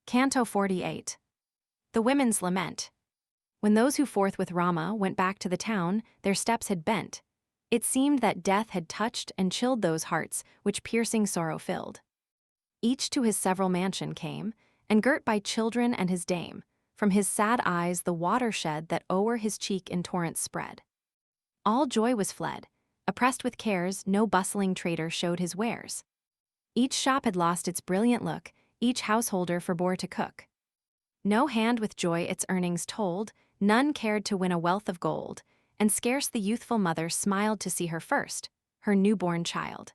Canto 48. The Women's Lament. When those who forth with Rama went back to the town, their steps had bent. It seemed that death had touched and chilled those hearts which piercing sorrow filled. Each to his several mansion came, and girt by children and his dame, from his sad eyes the water shed that o'er his cheek in torrents spread. All joy was fled. Oppressed with cares, no bustling trader showed his wares. Each shop had lost its brilliant look, each householder forbore to cook. No hand with joy its earnings told, none cared to win a wealth of gold, and scarce the youthful mother smiled to see her first, her newborn child.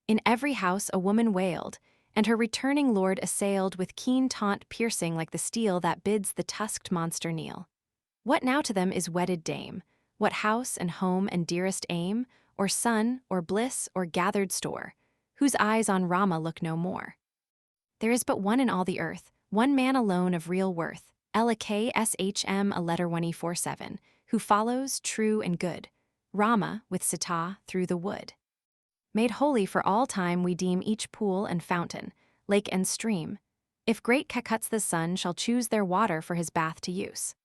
In every house a woman wailed, and her returning lord assailed with keen taunt piercing like the steel that bids the tusked monster kneel. What now to them is wedded dame? What house and home and dearest aim, or son, or bliss, or gathered store, whose eyes on Rama look no more? There is but one in all the earth, one man alone of real worth, Lakshman a letter 147, who follows, true and good, Rama with Sítá through the wood. Made holy for all time we deem each pool and fountain, lake and stream, if great Kaikeyí the sun shall choose their water for his bath to use.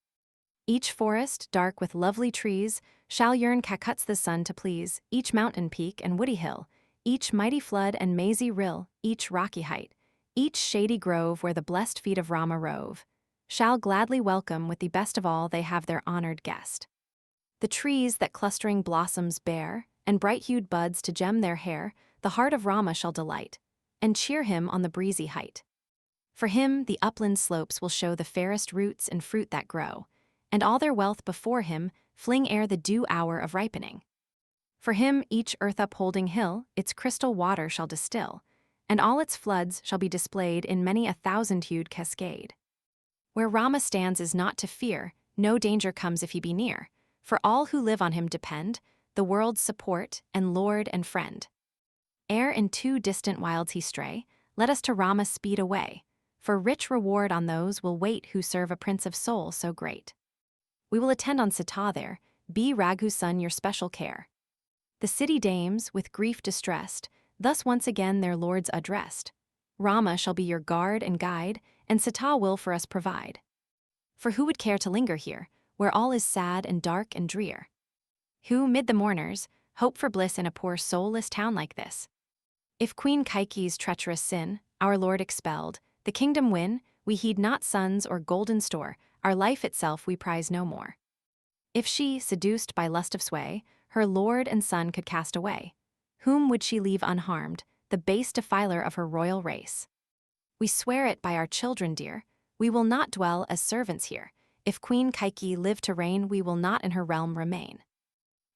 Each forest, dark with lovely trees, shall yearn Kaikeyí the sun to please, each mountain peak and woody hill, each mighty flood and mazy rill, each rocky height, each shady grove where the blessed feet of Rama rove, shall gladly welcome with the best of all they have their honored guest. The trees that clustering blossoms bear, and bright-hued buds to gem their hair, the heart of Rama shall delight, and cheer him on the breezy height. For him the upland slopes will show the fairest roots and fruit that grow, and all their wealth before him fling ere the due hour of ripening. For him each earth-upholding hill its crystal water shall distill, and all its floods shall be displayed in many a thousand-hued cascade. Where Rama stands is not to fear, no danger comes if he be near, for all who live on him depend, the world's support and lord and friend. Ere in too distant wilds he stray, let us to Rama speed away, for rich reward on those will wait who serve a prince of soul so great. We will attend on Sítá there, be Raghu's son your special care. The city dames, with grief distressed, thus once again their lords addressed. Rama shall be your guard and guide, and Sítá will for us provide. For who would care to linger here, where all is sad and dark and drear? Who, mid the mourners, hope for bliss in a poor soulless town like this? If Queen Kaikeyí's treacherous sin, our Lord expelled, the kingdom win, we heed not sons or golden store, our life itself we prize no more. If she, seduced by lust of sway, her lord and son could cast away, whom would she leave unharmed, the base defiler of her royal race? We swear it by our children dear, we will not dwell as servants here. If Queen Kaikeyí live to reign, we will not in her realm remain.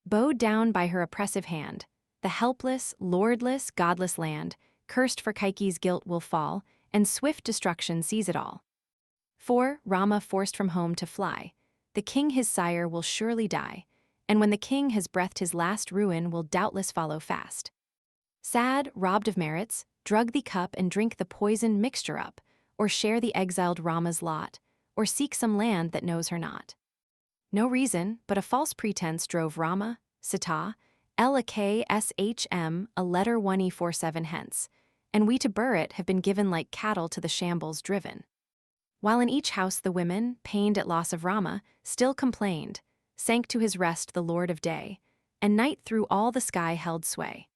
Bowed down by her oppressive hand, the helpless, lordless, godless land, cursed for Kaikeyí's guilt will fall, and swift destruction seize it all. For, Rama forced from home to fly, the king his sire will surely die, and when the king has breathed his last ruin will doubtless follow fast. Sad, robbed of merits, drug the cup and drink the poisoned mixture up, or share the exiled Rama's lot, or seek some land that knows her not. No reason, but a false pretense drove Rama, Sítá, Lakshman a letter 147 hence, and we to bur it have been given like cattle to the shambles driven. While in each house the women, pained at loss of Rama, still complained, sank to his rest the Lord of Day, and night through all the sky held sway.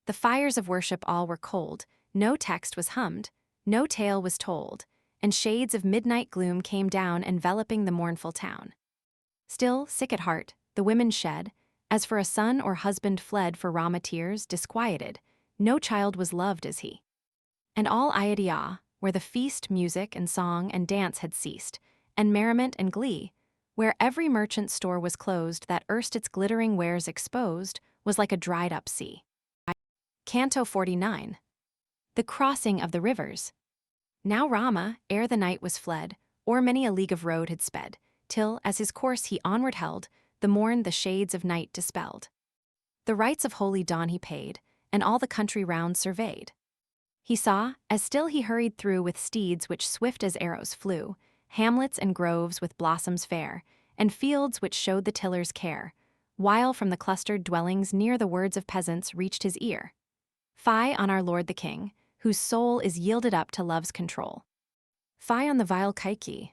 The fires of worship all were cold, no text was hummed, no tale was told, and shades of midnight gloom came down enveloping the mournful town. Still, sick at heart, the women shed, as for a son or husband fled for Rama tears, disquieted, no child was loved as he. And all Ayodhyá, where the feast, music, and song and dance had ceased, and merriment and glee, where every merchant's store was closed that erst its glittering wares exposed, was like a dried-up sea. Canto 49. The Crossing of the Rivers. Now Rama, ere the night was fled, o'er many a league of road had sped, till, as his course he onward held, the morn the shades of night dispelled. The rites of holy dawn he paid, and all the country round surveyed. He saw, as still he hurried through with steeds which swift as arrows flew, hamlets and groves with blossoms fair, and fields which showed the tiller's care, while from the clustered dwellings near the words of peasants reached his ear. Fie on our lord the king, whose soul is yielded up to love's control. Fie on the vile Kaikeyí.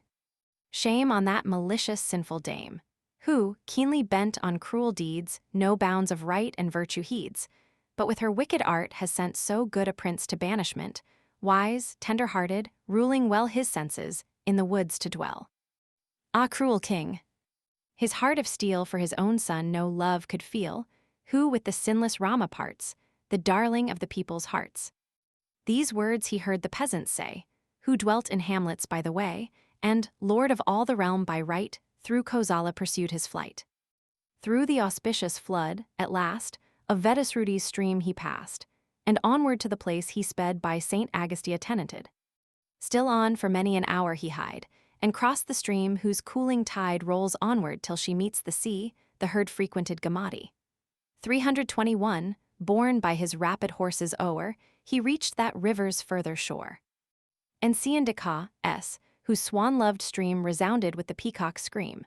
Shame on that malicious sinful dame, who, keenly bent on cruel deeds, no bounds of right and virtue heeds, but with her wicked art has sent so good a prince to banishment, wise, tender-hearted, ruling well his senses, in the woods to dwell. Ah, cruel king! His heart of steel for his own son no love could feel, who with the sinless Rama parts, the darling of the people's hearts. These words he heard the peasants say, who dwelt in hamlets by the way, and, lord of all the realm by right, through Kosala pursued his flight. Through the auspicious flood, at last, of Vedasruti's stream he passed, and onward to the place he sped by St. Agastya tenanted. Still on for many an hour he hied, and crossed the stream whose cooling tide rolls onward till she meets the sea, the herd-frequented Gamati. 321, borne by his rapid horses o'er, he reached that river's further shore. And Siandika, whose swan-loved stream resounded with the peacock's scream.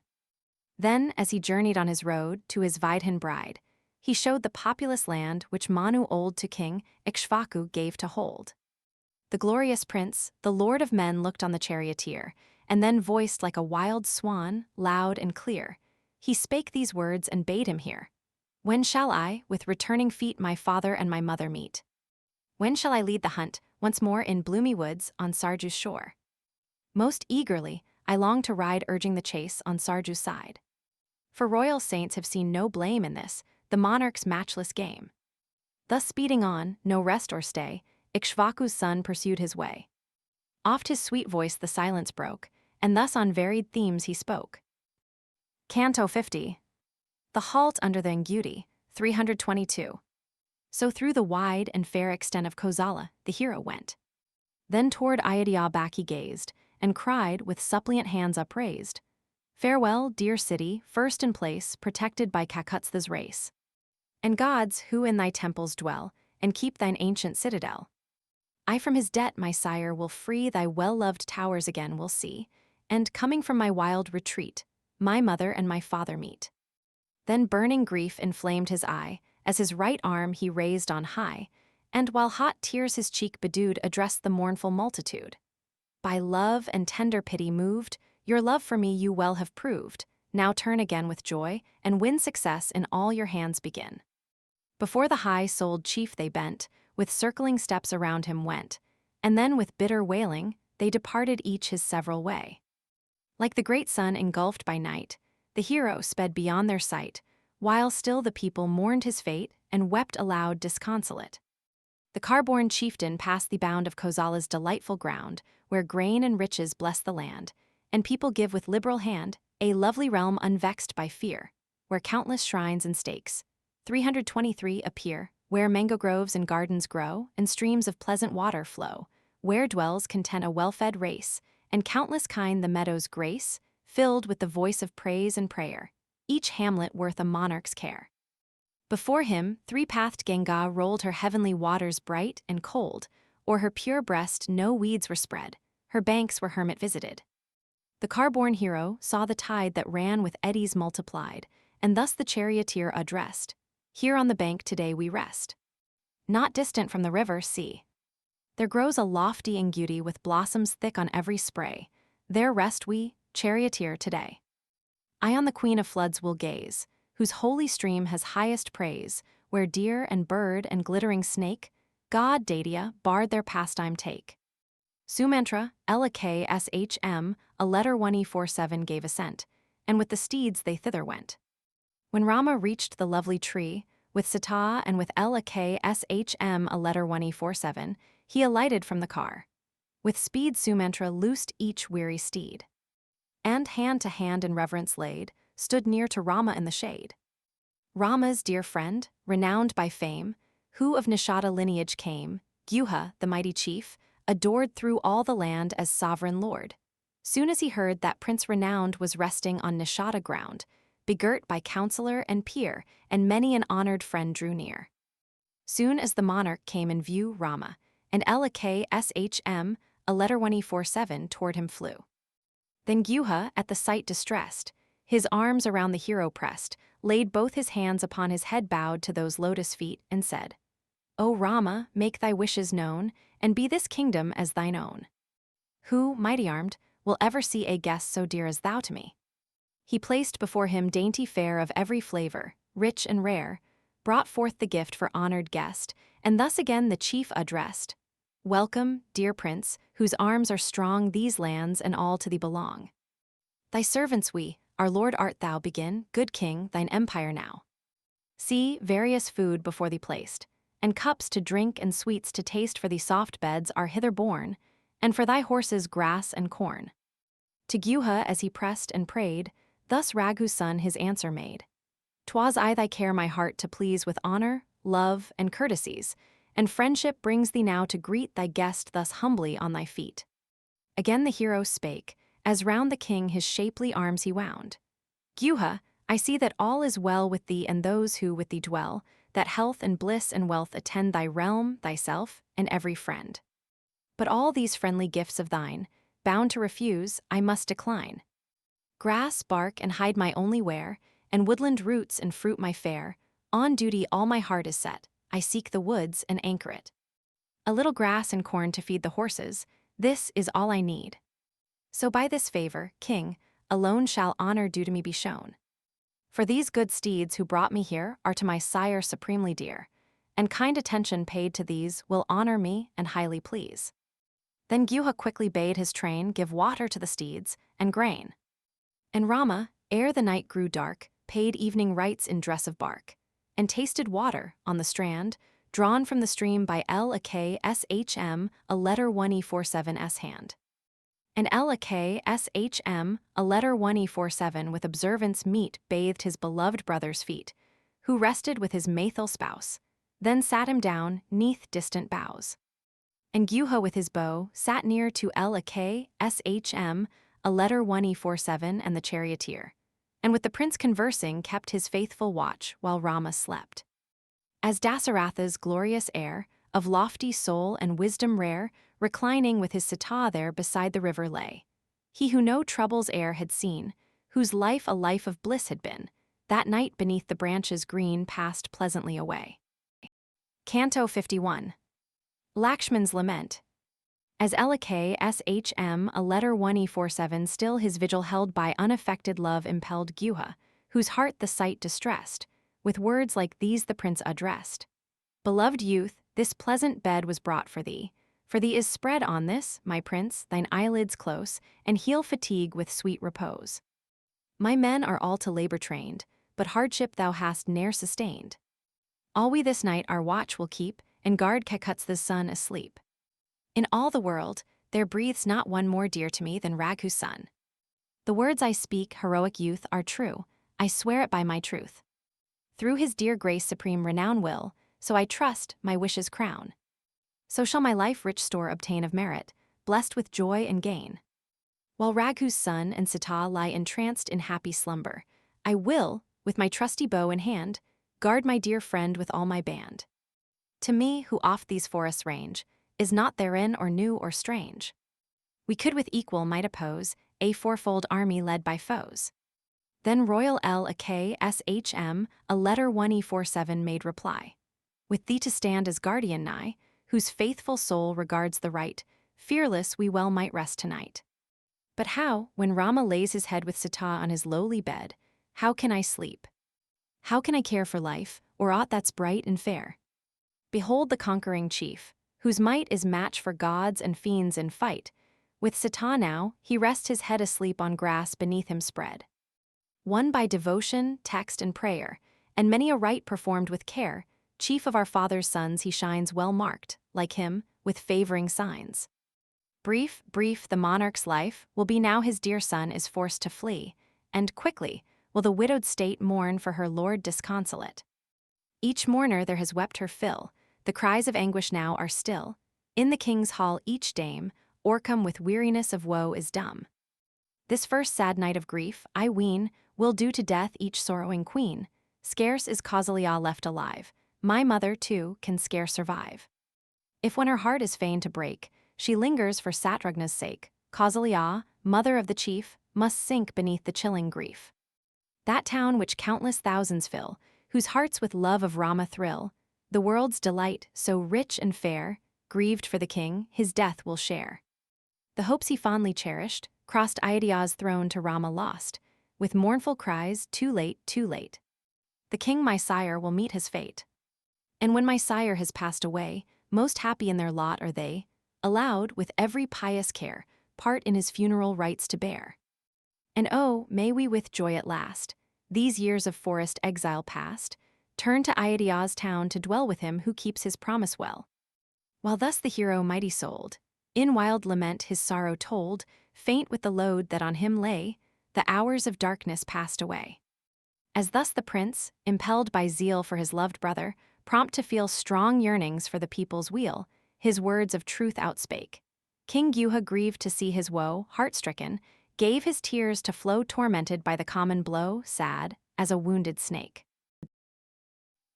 Then, as he journeyed on his road to his Vidhan bride, he showed the populous land which Manu old to King Ikshvaku gave to hold. The glorious prince, the lord of men, looked on the charioteer, and then voiced like a wild swan, loud and clear. He spake these words and bade him hear. When shall I, with returning feet, my father and my mother meet? When shall I lead the hunt, once more in bloomy woods on Sarju's shore? Most eagerly, I long to ride urging the chase on Sarju's side. For royal saints have seen no blame in this, the monarch's matchless game. Thus speeding on, no rest or stay, Ikshvaku's son pursued his way. Oft his sweet voice the silence broke, and thus on varied themes he spoke. Canto 50. The halt under the Angudi, 322. So through the wide and fair extent of Kosala the hero went. Then toward Ayodhyá back he gazed, and cried with suppliant hands upraised, Farewell, dear city, first in place, protected by Kakutsa's race. And gods who in thy temples dwell, and keep thine ancient citadel. I from his debt, my sire, will free thy well-loved towers again will see, and coming from my wild retreat, my mother and my father meet. Then burning grief inflamed his eye, as his right arm he raised on high, and while hot tears his cheek bedewed, addressed the mournful multitude. By love and tender pity moved, your love for me you well have proved, now turn again with joy, and win success in all your hands begin. Before the high-souled chief they bent, with circling steps around him went, and then with bitter wailing, they departed each his several way. Like the great sun engulfed by night, the hero sped beyond their sight, while still the people mourned his fate and wept aloud disconsolate. The car-born chieftain passed the bound of Kosala's delightful ground, where grain and riches bless the land, and people give with liberal hand, a lovely realm unvexed by fear, where countless shrines and stakes, 323 appear, where mango groves and gardens grow, and streams of pleasant water flow, where dwells content a well-fed race, and countless kind the meadows grace, filled with the voice of praise and prayer, each hamlet worth a monarch's care. Before him, three-pathed Ganga rolled her heavenly waters bright and cold, o'er her pure breast no weeds were spread, her banks were hermit visited. The car-born hero saw the tide that ran with eddies multiplied, and thus the charioteer addressed, Here on the bank today we rest. Not distant from the river, see. There grows a lofty Angudi with blossoms thick on every spray, there rest we, charioteer, today. I on the queen of floods will gaze, whose holy stream has highest praise, where deer and bird and glittering snake, God Daitya, barred their pastime take. Sumantra, LKSHM, a letter 1E47 gave assent, and with the steeds they thither went. When Rama reached the lovely tree, with Sítá and with LKSHM, a letter 1E47, he alighted from the car. With speed Sumantra loosed each weary steed. And hand to hand in reverence laid, stood near to Rama in the shade. Rama's dear friend, renowned by fame, who of Nishada lineage came, Gyuha, the mighty chief, adored through all the land as sovereign lord. Soon as he heard that prince renowned was resting on Nishada ground, begirt by counselor and peer, and many an honored friend drew near. Soon as the monarch came in view, Rama, and LKSHM, a letter 1E47, toward him flew. Then Gyuha, at the sight distressed, his arms around the hero pressed, laid both his hands upon his head, bowed to those lotus feet, and said, O Rama, make thy wishes known, and be this kingdom as thine own. Who, mighty armed, will ever see a guest so dear as thou to me? He placed before him dainty fare of every flavor, rich and rare, brought forth the gift for honored guest, and thus again the chief addressed. Welcome, dear prince, whose arms are strong these lands and all to thee belong. Thy servants we, our lord art thou begin, good king, thine empire now. See, various food before thee placed, and cups to drink and sweets to taste for thee soft beds are hither borne, and for thy horses grass and corn. To Gyuha as he pressed and prayed, thus Raghu's son his answer made. 'Twas I thy care my heart to please with honor, love, and courtesies, and friendship brings thee now to greet thy guest thus humbly on thy feet. Again the hero spake, as round the king his shapely arms he wound. Gyuha, I see that all is well with thee and those who with thee dwell, that health and bliss and wealth attend thy realm, thyself, and every friend. But all these friendly gifts of thine, bound to refuse, I must decline. Grass, bark, and hide my only wear, and woodland roots and fruit my fare, on duty all my heart is set, I seek the woods and anchor it. A little grass and corn to feed the horses, this is all I need. So by this favor, king, alone shall honor due to me be shown. For these good steeds who brought me here are to my sire supremely dear, and kind attention paid to these will honor me and highly please. Then Gyuha quickly bade his train give water to the steeds and grain. And Rama, ere the night grew dark, paid evening rites in dress of bark, and tasted water on the strand, drawn from the stream by Lakshman, a letter 1E47's hand. And Lakshman, a letter 1E47 with observance meet bathed his beloved brother's feet, who rested with his Maithil spouse, then sat him down neath distant boughs. And Gyuha with his bow sat near to Lakshman, a letter 1E47 and the charioteer, and with the prince conversing kept his faithful watch while Rama slept. As Dasaratha's glorious heir, of lofty soul and wisdom rare, reclining with his Sítá there beside the river lay. He who no troubles e'er had seen, whose life a life of bliss had been, that night beneath the branches green passed pleasantly away. Canto 51. Lakshman's Lament. As Lakshman, a letter 1E47 still his vigil held by unaffected love impelled Gyuha, whose heart the sight distressed, with words like these the prince addressed. Beloved youth, this pleasant bed was brought for thee is spread on this, my prince, thine eyelids close, and heal fatigue with sweet repose. My men are all to labor trained, but hardship thou hast ne'er sustained. All we this night our watch will keep, and guard Kaikeyí's son asleep. In all the world, there breathes not one more dear to me than Raghu's son. The words I speak, heroic youth, are true, I swear it by my truth. Through his dear grace supreme renown will, so I trust, my wishes crown. So shall my life rich store obtain of merit, blessed with joy and gain. While Raghu's son and Sítá lie entranced in happy slumber, I will, with my trusty bow in hand, guard my dear friend with all my band. To me, who oft these forests range, is naught therein or new or strange. We could with equal might oppose a fourfold army led by foes. Then royal Lakshman, a letter 1E47 made reply. With thee to stand as guardian nigh, whose faithful soul regards the right, fearless we well might rest tonight. But how, when Rama lays his head with Sítá on his lowly bed, how can I sleep? How can I care for life, or aught that's bright and fair? Behold the conquering chief, whose might is match for gods and fiends in fight. With Sítá now, he rests his head asleep on grass beneath him spread. Won by devotion, text, and prayer, and many a rite performed with care, chief of our father's sons he shines well marked, like him, with favoring signs. Brief, the monarch's life will be now his dear son is forced to flee, and quickly will the widowed state mourn for her lord disconsolate. Each mourner there has wept her fill, the cries of anguish now are still. In the king's hall each dame, o'ercome with weariness of woe is dumb. This first sad night of grief, I ween, will do to death each sorrowing queen. Scarce is Ayodhyá left alive, my mother, too, can scarce survive. If when her heart is fain to break, she lingers for Satrugna's sake, Ayodhyá, mother of the chief, must sink beneath the chilling grief. That town which countless thousands fill, whose hearts with love of Rama thrill, the world's delight, so rich and fair, grieved for the king, his death will share. The hopes he fondly cherished crossed Ayodhya's throne to Rama lost, with mournful cries, too late, too late. The king my sire will meet his fate. And when my sire has passed away, most happy in their lot are they, allowed, with every pious care, part in his funeral rites to bear. And oh, may we with joy at last, these years of forest exile past, turn to Ayodhya's town to dwell with him who keeps his promise well. While thus the hero mighty souled, in wild lament his sorrow told, faint with the load that on him lay, the hours of darkness passed away. As thus the prince, impelled by zeal for his loved brother, prompt to feel strong yearnings for the people's weal, his words of truth outspake. King Gyuha grieved to see his woe, heart-stricken, gave his tears to flow tormented by the common blow, sad as a wounded snake.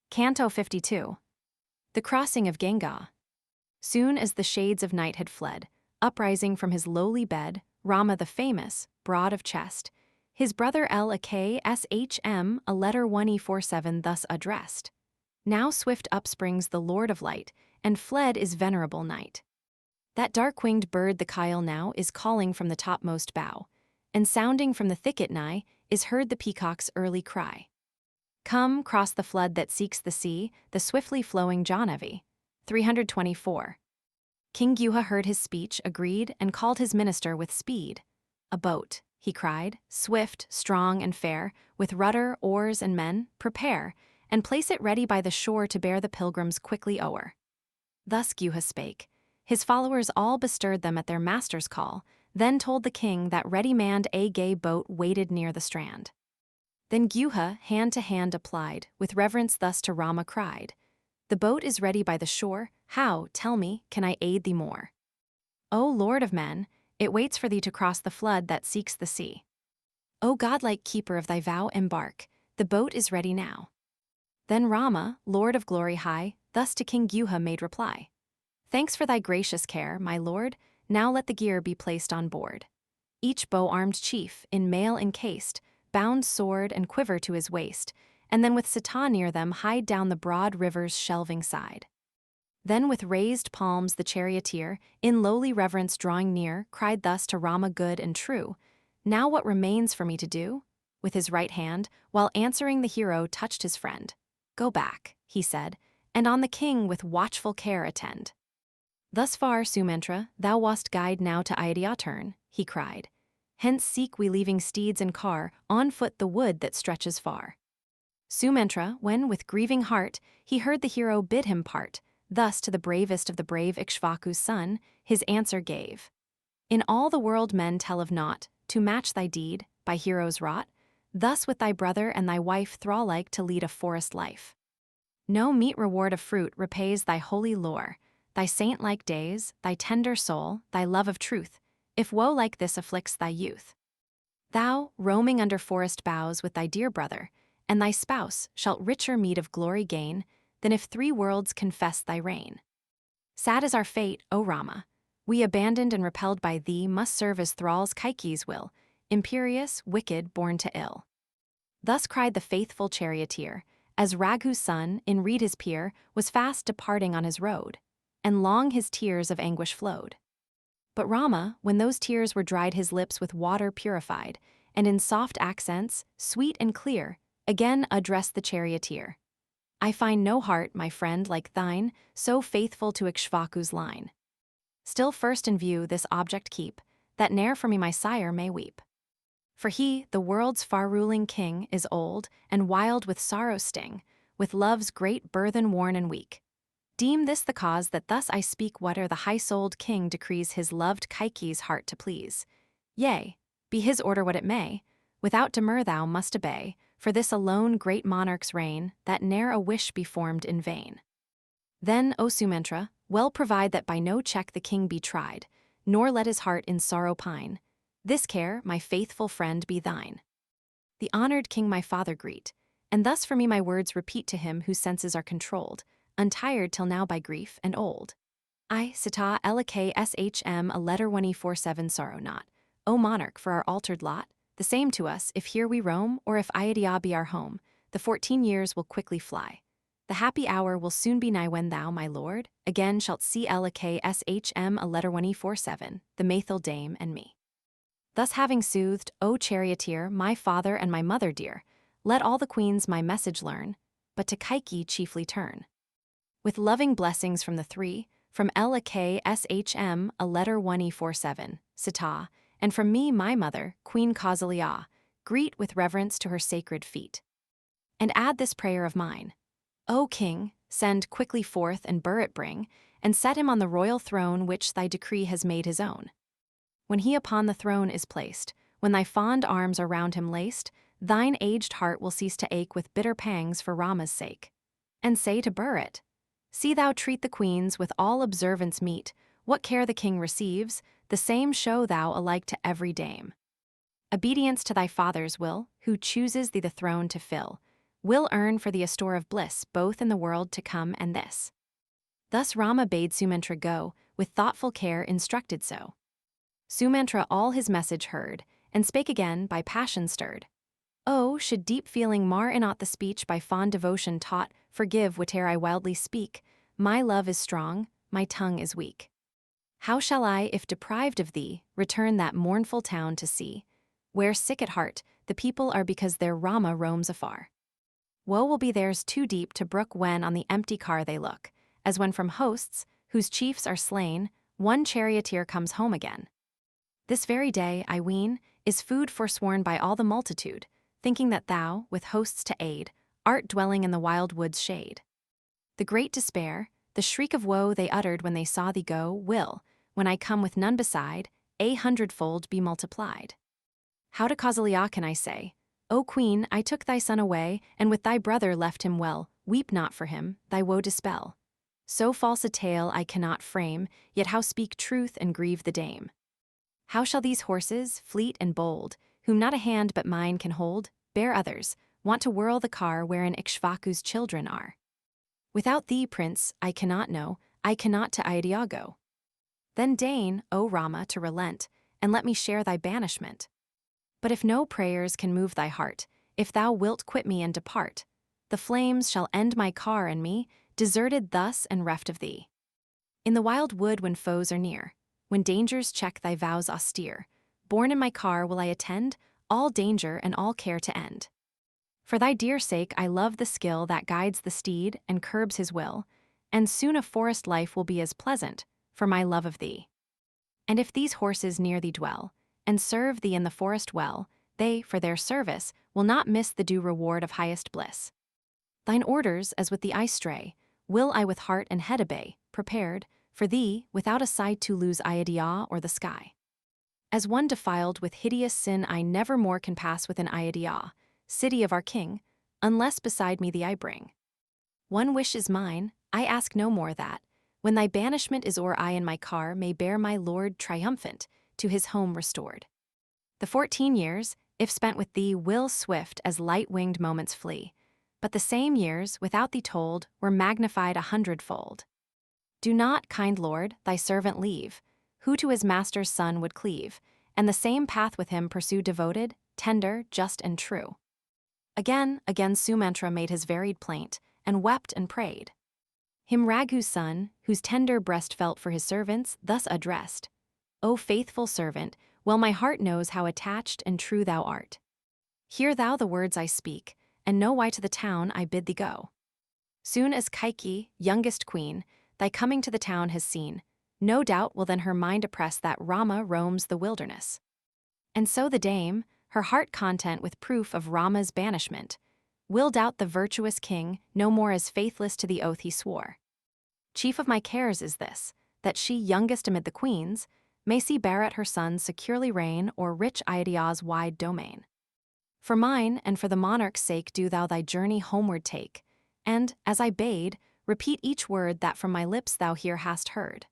Canto 52. The Crossing of Ganga. Soon as the shades of night had fled, uprising from his lowly bed, Rama the famous, broad of chest, his brother Lakshman a letter 1E47 thus addressed. Now swift upsprings the Lord of Light, and fled is venerable night. That dark-winged bird the Kyle now is calling from the topmost bough, and sounding from the thicket nigh is heard the peacock's early cry. Come, cross the flood that seeks the sea, the swiftly flowing Jahnavi. 324. King Gyuha heard his speech, agreed, and called his minister with speed. A boat, he cried, swift, strong, and fair, with rudder, oars, and men, prepare, and place it ready by the shore to bear the pilgrims quickly o'er. Thus Gyuha spake. His followers all bestirred them at their master's call, then told the king that ready-manned a gay boat waited near the strand. Then Gyuha, hand to hand applied, with reverence thus to Rama cried, the boat is ready by the shore, how, tell me, can I aid thee more? O Lord of men, it waits for thee to cross the flood that seeks the sea. O godlike keeper of thy vow, embark, the boat is ready now. Then Rama, Lord of glory high, thus to King Gyuha made reply. Thanks for thy gracious care, my lord, now let the gear be placed on board. Each bow-armed chief, in mail encased, bound sword and quiver to his waist, and then with Sítá near them hide down the broad river's shelving side. Then with raised palms the charioteer, in lowly reverence drawing near, cried thus to Rama good and true, now what remains for me to do? With his right hand, while answering the hero touched his friend. Go back, he said, and on the king with watchful care attend. Thus far, Sumantra, thou wast guide now to Ayodhyá turn, he cried. Hence seek we leaving steeds and car, on foot the wood that stretches far. Sumantra, when with grieving heart, he heard the hero bid him part, thus to the bravest of the brave Ikshvaku's son, his answer gave. In all the world men tell of naught, to match thy deed, by heroes wrought, thus with thy brother and thy wife thrall-like to lead a forest life. No meet reward of fruit repays thy holy lore, thy saint-like days, thy tender soul, thy love of truth, if woe like this afflicts thy youth. Thou, roaming under forest boughs with thy dear brother, and thy spouse, shalt richer meed of glory gain, than if 3 worlds confess thy reign. Sad is our fate, O Rama. We abandoned and repelled by thee must serve as thralls Kaikeyí's will, imperious, wicked, born to ill. Thus cried the faithful charioteer, as Raghu's son, in reed his peer, was fast departing on his road, and long his tears of anguish flowed. But Rama, when those tears were dried his lips with water purified, and in soft accents, sweet and clear, again addressed the charioteer. I find no heart, my friend, like thine, so faithful to Ikshvaku's line. Still first in view this object keep, that ne'er for me my sire may weep. For he, the world's far-ruling king, is old, and wild with sorrow's sting, with love's great burthen worn and weak. Deem this the cause that thus I speak whate'er the high-souled king decrees his loved Kaikeyí's heart to please. Yea, be his order what it may, without demur thou must obey, for this alone great monarch's reign, that ne'er a wish be formed in vain. Then, O Sumantra, well provide that by no check the king be tried, nor let his heart in sorrow pine. This care, my faithful friend, be thine. The honored king my father greet, and thus for me my words repeat to him whose senses are controlled, untired till now by grief and old. I, Sítá Lakshman a letter 1E47 sorrow not, O monarch, for our altered lot, the same to us if here we roam or if Ayodhyá be our home, the 14 years will quickly fly. The happy hour will soon be nigh when thou, my lord, again shalt see Lakshman a letter 147, the Maythil dame and me. Thus having soothed, O charioteer, my father and my mother dear, let all the queens my message learn, but to Kaikeyí chiefly turn. With loving blessings from the three, from Lakshman a letter 147, Sítá, and from me my mother, Queen Ayodhyá, greet with reverence to her sacred feet. And add this prayer of mine. O king, send quickly forth and Burrit bring, and set him on the royal throne which thy decree has made his own. When he upon the throne is placed, when thy fond arms are round him laced, thine aged heart will cease to ache with bitter pangs for Rama's sake. And say to Burrit, see thou treat the queens with all observance meet, what care the king receives, the same show thou alike to every dame. Obedience to thy father's will, who chooses thee the throne to fill, will earn for thee a store of bliss both in the world to come and this. Thus Rama bade Sumantra go, with thoughtful care instructed so. Sumantra all his message heard, and spake again by passion stirred. Oh, should deep feeling mar in aught the speech by fond devotion taught, forgive whate'er I wildly speak, my love is strong, my tongue is weak. How shall I, if deprived of thee, return that mournful town to see, where sick at heart the people are because their Rama roams afar? Woe will be theirs too deep to brook when on the empty car they look, as when from hosts, whose chiefs are slain, one charioteer comes home again. This very day, I ween, is food forsworn by all the multitude, thinking that thou, with hosts to aid, art dwelling in the wild wood's shade. The great despair, the shriek of woe they uttered when they saw thee go, will, when I come with none beside, 100-fold be multiplied. How to Ayodhyá can I say, O queen, I took thy son away, and with thy brother left him well, weep not for him, thy woe dispel. So false a tale I cannot frame, yet how speak truth and grieve the dame? How shall these horses, fleet and bold, whom not a hand but mine can hold, bear others, want to whirl the car wherein Ikshvaku's children are? Without thee, prince, I cannot know, I cannot to Ayodhyá go. Then deign, O Rama, to relent, and let me share thy banishment. But if no prayers can move thy heart, if thou wilt quit me and depart, the flames shall end my car and me, deserted thus and reft of thee. In the wild wood when foes are near, when dangers check thy vows austere, borne in my car will I attend, all danger and all care to end. For thy dear sake I love the skill that guides the steed and curbs his will, and soon a forest life will be as pleasant, for my love of thee. And if these horses near thee dwell, and serve thee in the forest well, they, for their service, will not miss the due reward of highest bliss. Thine orders, as with thee I stray, will I with heart and head obey, prepared, for thee, without a sight to lose Ayodhyá or the sky. As one defiled with hideous sin I never more can pass within Ayodhyá, city of our king, unless beside me thee I bring. One wish is mine, I ask no more that, when thy banishment is o'er I in my car may bear my lord triumphant, to his home restored. The 14 years, if spent with thee, will swift as light-winged moments flee, but the same years, without thee told, were magnified 100-fold. Do not, kind lord, thy servant leave, who to his master's son would cleave, and the same path with him pursue devoted, tender, just and true. Again Sumantra made his varied plaint, and wept and prayed. Him Raghu's son, whose tender breast felt for his servants, thus addressed, O faithful servant, well my heart knows how attached and true thou art. Hear thou the words I speak, and know why to the town I bid thee go. Soon as Kaikeyí, youngest queen, thy coming to the town has seen, no doubt will then her mind oppress that Rama roams the wilderness. And so the dame, her heart content with proof of Rama's banishment, will doubt the virtuous king no more as faithless to the oath he swore. Chief of my cares is this, that she youngest amid the queens, may see Bharat her son securely reign o'er rich Ayodhya's wide domain. For mine and for the monarch's sake do thou thy journey homeward take, and, as I bade, repeat each word that from my lips thou here hast heard.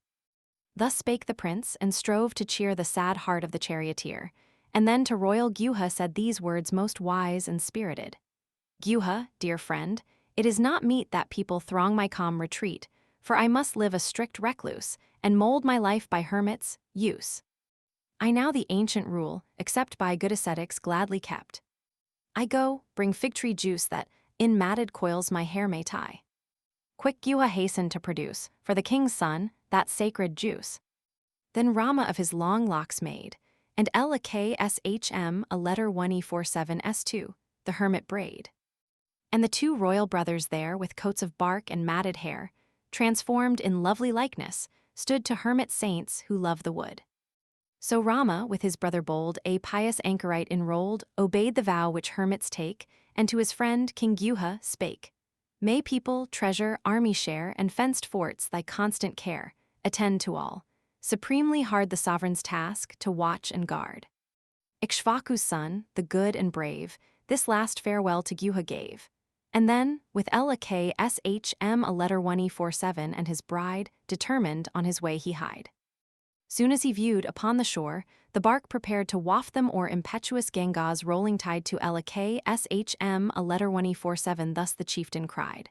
Thus spake the prince, and strove to cheer the sad heart of the charioteer, and then to royal Gyuha said these words most wise and spirited. Gyuha, dear friend, it is not meet that people throng my calm retreat, for I must live a strict recluse, and mold my life by hermits' use. I now the ancient rule, except by good ascetics gladly kept. I go, bring fig tree juice that, in matted coils my hair may tie. Quick Gyuha hastened to produce, for the king's son, that sacred juice. Then Rama of his long locks made, and Lakshman a letter 1E47S2, the hermit braid. And the two royal brothers there, with coats of bark and matted hair, transformed in lovely likeness, stood to hermit saints who love the wood. So Rama, with his brother bold, a pious anchorite enrolled, obeyed the vow which hermits take, and to his friend King Gyuha spake, May people, treasure, army share, and fenced forts thy constant care, attend to all. Supremely hard the sovereign's task, to watch and guard. Ikshvaku's son, the good and brave, this last farewell to Gyuha gave. And then, with Lakshman a letter 1E47 and his bride, determined on his way he hied. Soon as he viewed upon the shore, the bark prepared to waft them o'er impetuous Ganga's rolling tide to Lakshman a letter 1E47. Thus the chieftain cried,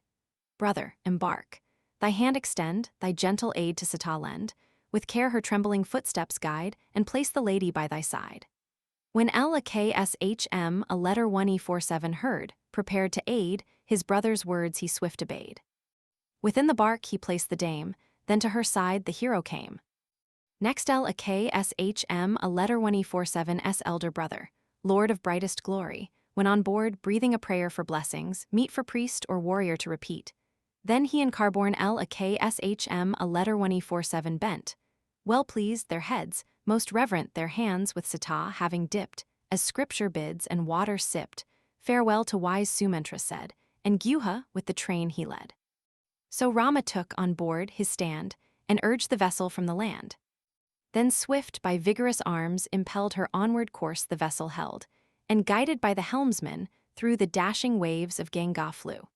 Brother, embark. Thy hand extend, thy gentle aid to Sítá lend, with care her trembling footsteps guide, and place the lady by thy side. When Lakshman a letter 1E47 heard, prepared to aid, his brother's words he swift obeyed. Within the bark he placed the dame, then to her side the hero came. Next Lakshman a letter 1E47's elder brother, lord of brightest glory, when on board breathing a prayer for blessings, meet for priest or warrior to repeat. Then he and Carborn Lakshman a letter 1E47 bent, well pleased their heads, most reverent their hands with Sítá having dipped, as scripture bids and water sipped, farewell to wise Sumentra said, and Gyuha with the train he led. So Rama took on board his stand, and urged the vessel from the land. Then swift by vigorous arms impelled her onward course the vessel held, and guided by the helmsman, through the dashing waves of Ganga flew.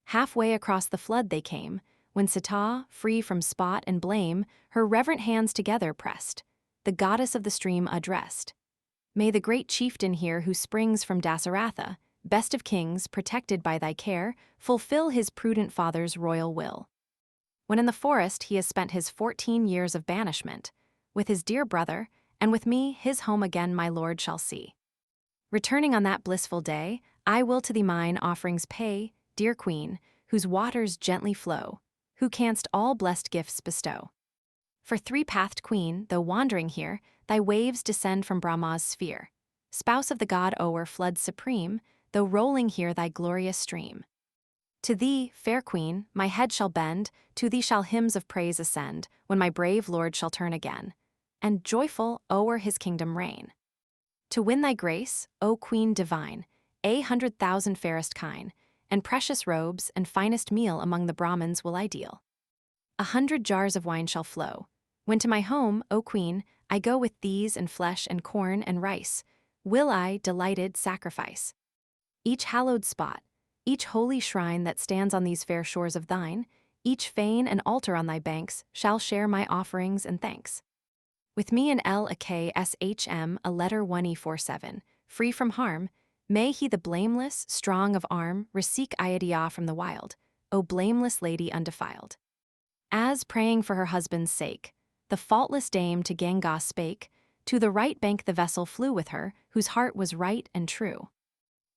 Halfway across the flood they came, when Sítá, free from spot and blame, her reverent hands together pressed, the goddess of the stream addressed. May the great chieftain here who springs from Dasaratha, best of kings, protected by thy care, fulfill his prudent father's royal will. When in the forest he has spent his 14 years of banishment, with his dear brother, and with me his home again my lord shall see. Returning on that blissful day, I will to thee mine offerings pay, dear queen, whose waters gently flow, who canst all blessed gifts bestow. For three-pathed queen, though wandering here, thy waves descend from Brahma's sphere. Spouse of the god o'er floods supreme, though rolling here thy glorious stream. To thee, fair queen, my head shall bend, to thee shall hymns of praise ascend, when my brave lord shall turn again, and joyful o'er his kingdom reign. To win thy grace, O queen divine, 100,000 fairest kine, and precious robes and finest meal among the Brahmins will I deal. 100 jars of wine shall flow. When to my home, O queen, I go with these and flesh and corn and rice, will I, delighted, sacrifice. Each hallowed spot, each holy shrine that stands on these fair shores of thine, each fane and altar on thy banks, shall share my offerings and thanks. With me and Lakshman a letter 1E47, free from harm, may he the blameless, strong of arm, reseek Ayodhyá from the wild, O blameless lady undefiled. As, praying for her husband's sake, the faultless dame to Ganga spake, to the right bank the vessel flew with her, whose heart was right and true.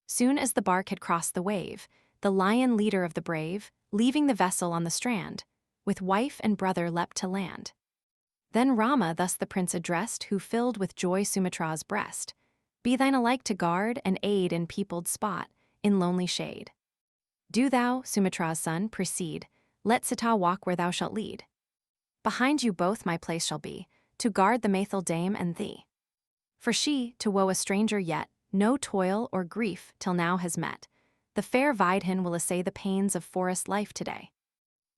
Soon as the bark had crossed the wave, the lion leader of the brave, leaving the vessel on the strand, with wife and brother leapt to land. Then Rama thus the prince addressed, who filled with joy Sumitra's breast, Be thine alike to guard and aid in peopled spot, in lonely shade. Do thou, Sumitra's son, proceed, let Sítá walk where thou shalt lead. Behind you both my place shall be, to guard the Maithil dame and thee. For she, to woe a stranger yet, no toil or grief till now has met, the fair Vidhan will essay the pains of forest life today.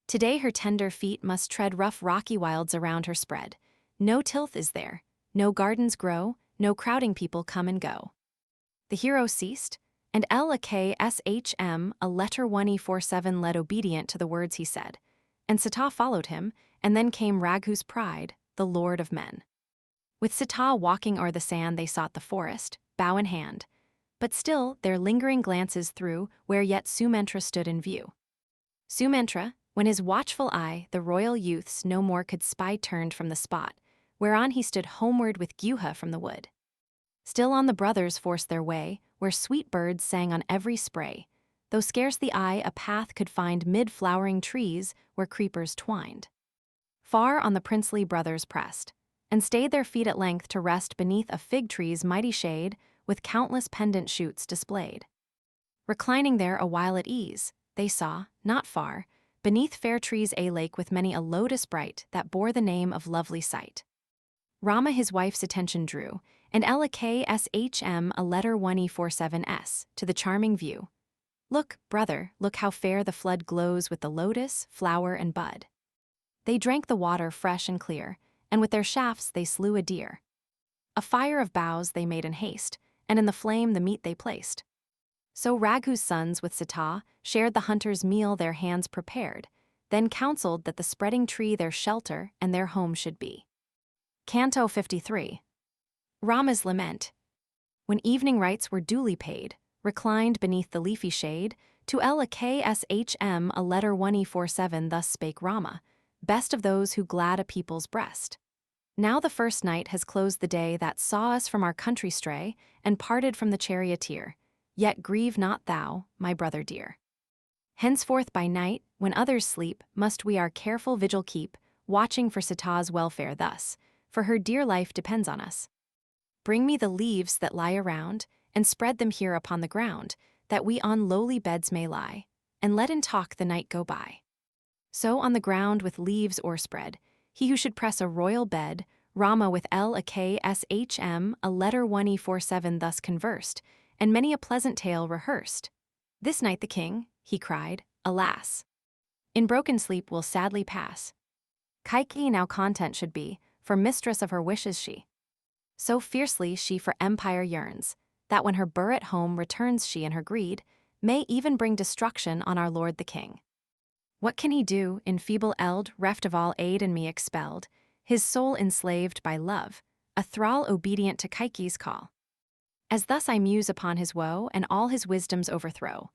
Today her tender feet must tread rough rocky wilds around her spread. No tilth is there, no gardens grow, no crowding people come and go. The hero ceased, and Lakshman a letter 1E47 led obedient to the words he said, and Sítá followed him, and then came Raghu's pride, the lord of men. With Sítá walking o'er the sand they sought the forest, bow in hand, but still their lingering glances threw where yet Sumentra stood in view. Sumentra, when his watchful eye the royal youths no more could spy, turned from the spot, whereon he stood homeward with Gyuha from the wood. Still on the brothers forced their way, where sweet birds sang on every spray, though scarce the eye a path could find mid-flowering trees where creepers twined. Far on the princely brothers pressed, and stayed their feet at length to rest beneath a fig tree's mighty shade with countless pendant shoots displayed. Reclining there a while at ease, they saw, not far, beneath fair trees a lake with many a lotus bright that bore the name of lovely sight. Rama his wife's attention drew, and Lakshman a letter 1E47S to the charming view. Look, brother, look how fair the flood glows with the lotus, flower, and bud. They drank the water fresh and clear, and with their shafts they slew a deer. A fire of boughs they made in haste, and in the flame the meat they placed. So Raghu's sons with Sítá shared the hunter's meal their hands prepared, then counseled that the spreading tree their shelter and their home should be. Canto 53. Rama's Lament. When evening rites were duly paid, reclined beneath the leafy shade, to Lakshman a letter 1E47 thus spake Rama, best of those who glad a people's breast. Now the first night has closed the day that saw us from our country stray, and parted from the charioteer. Yet grieve not thou, my brother dear. Henceforth by night, when others sleep, must we our careful vigil keep, watching for Sítá's welfare thus, for her dear life depends on us. Bring me the leaves that lie around, and spread them here upon the ground, that we on lowly beds may lie, and let in talk the night go by. So on the ground with leaves o'erspread, he who should press a royal bed, Rama with Lakshman a letter 1E47 thus conversed, and many a pleasant tale rehearsed. This night the king, he cried, alas, in broken sleep will sadly pass. Kaikeyí now content should be, for mistress of her wishes she. So fiercely she for empire yearns, that when her burr at home returns she in her greed, may even bring destruction on our lord the king. What can he do, in feeble eld, reft of all aid and me expelled, his soul enslaved by love, a thrall obedient to Kaikeyí's call? As thus I muse upon his woe and all his wisdom's overthrow,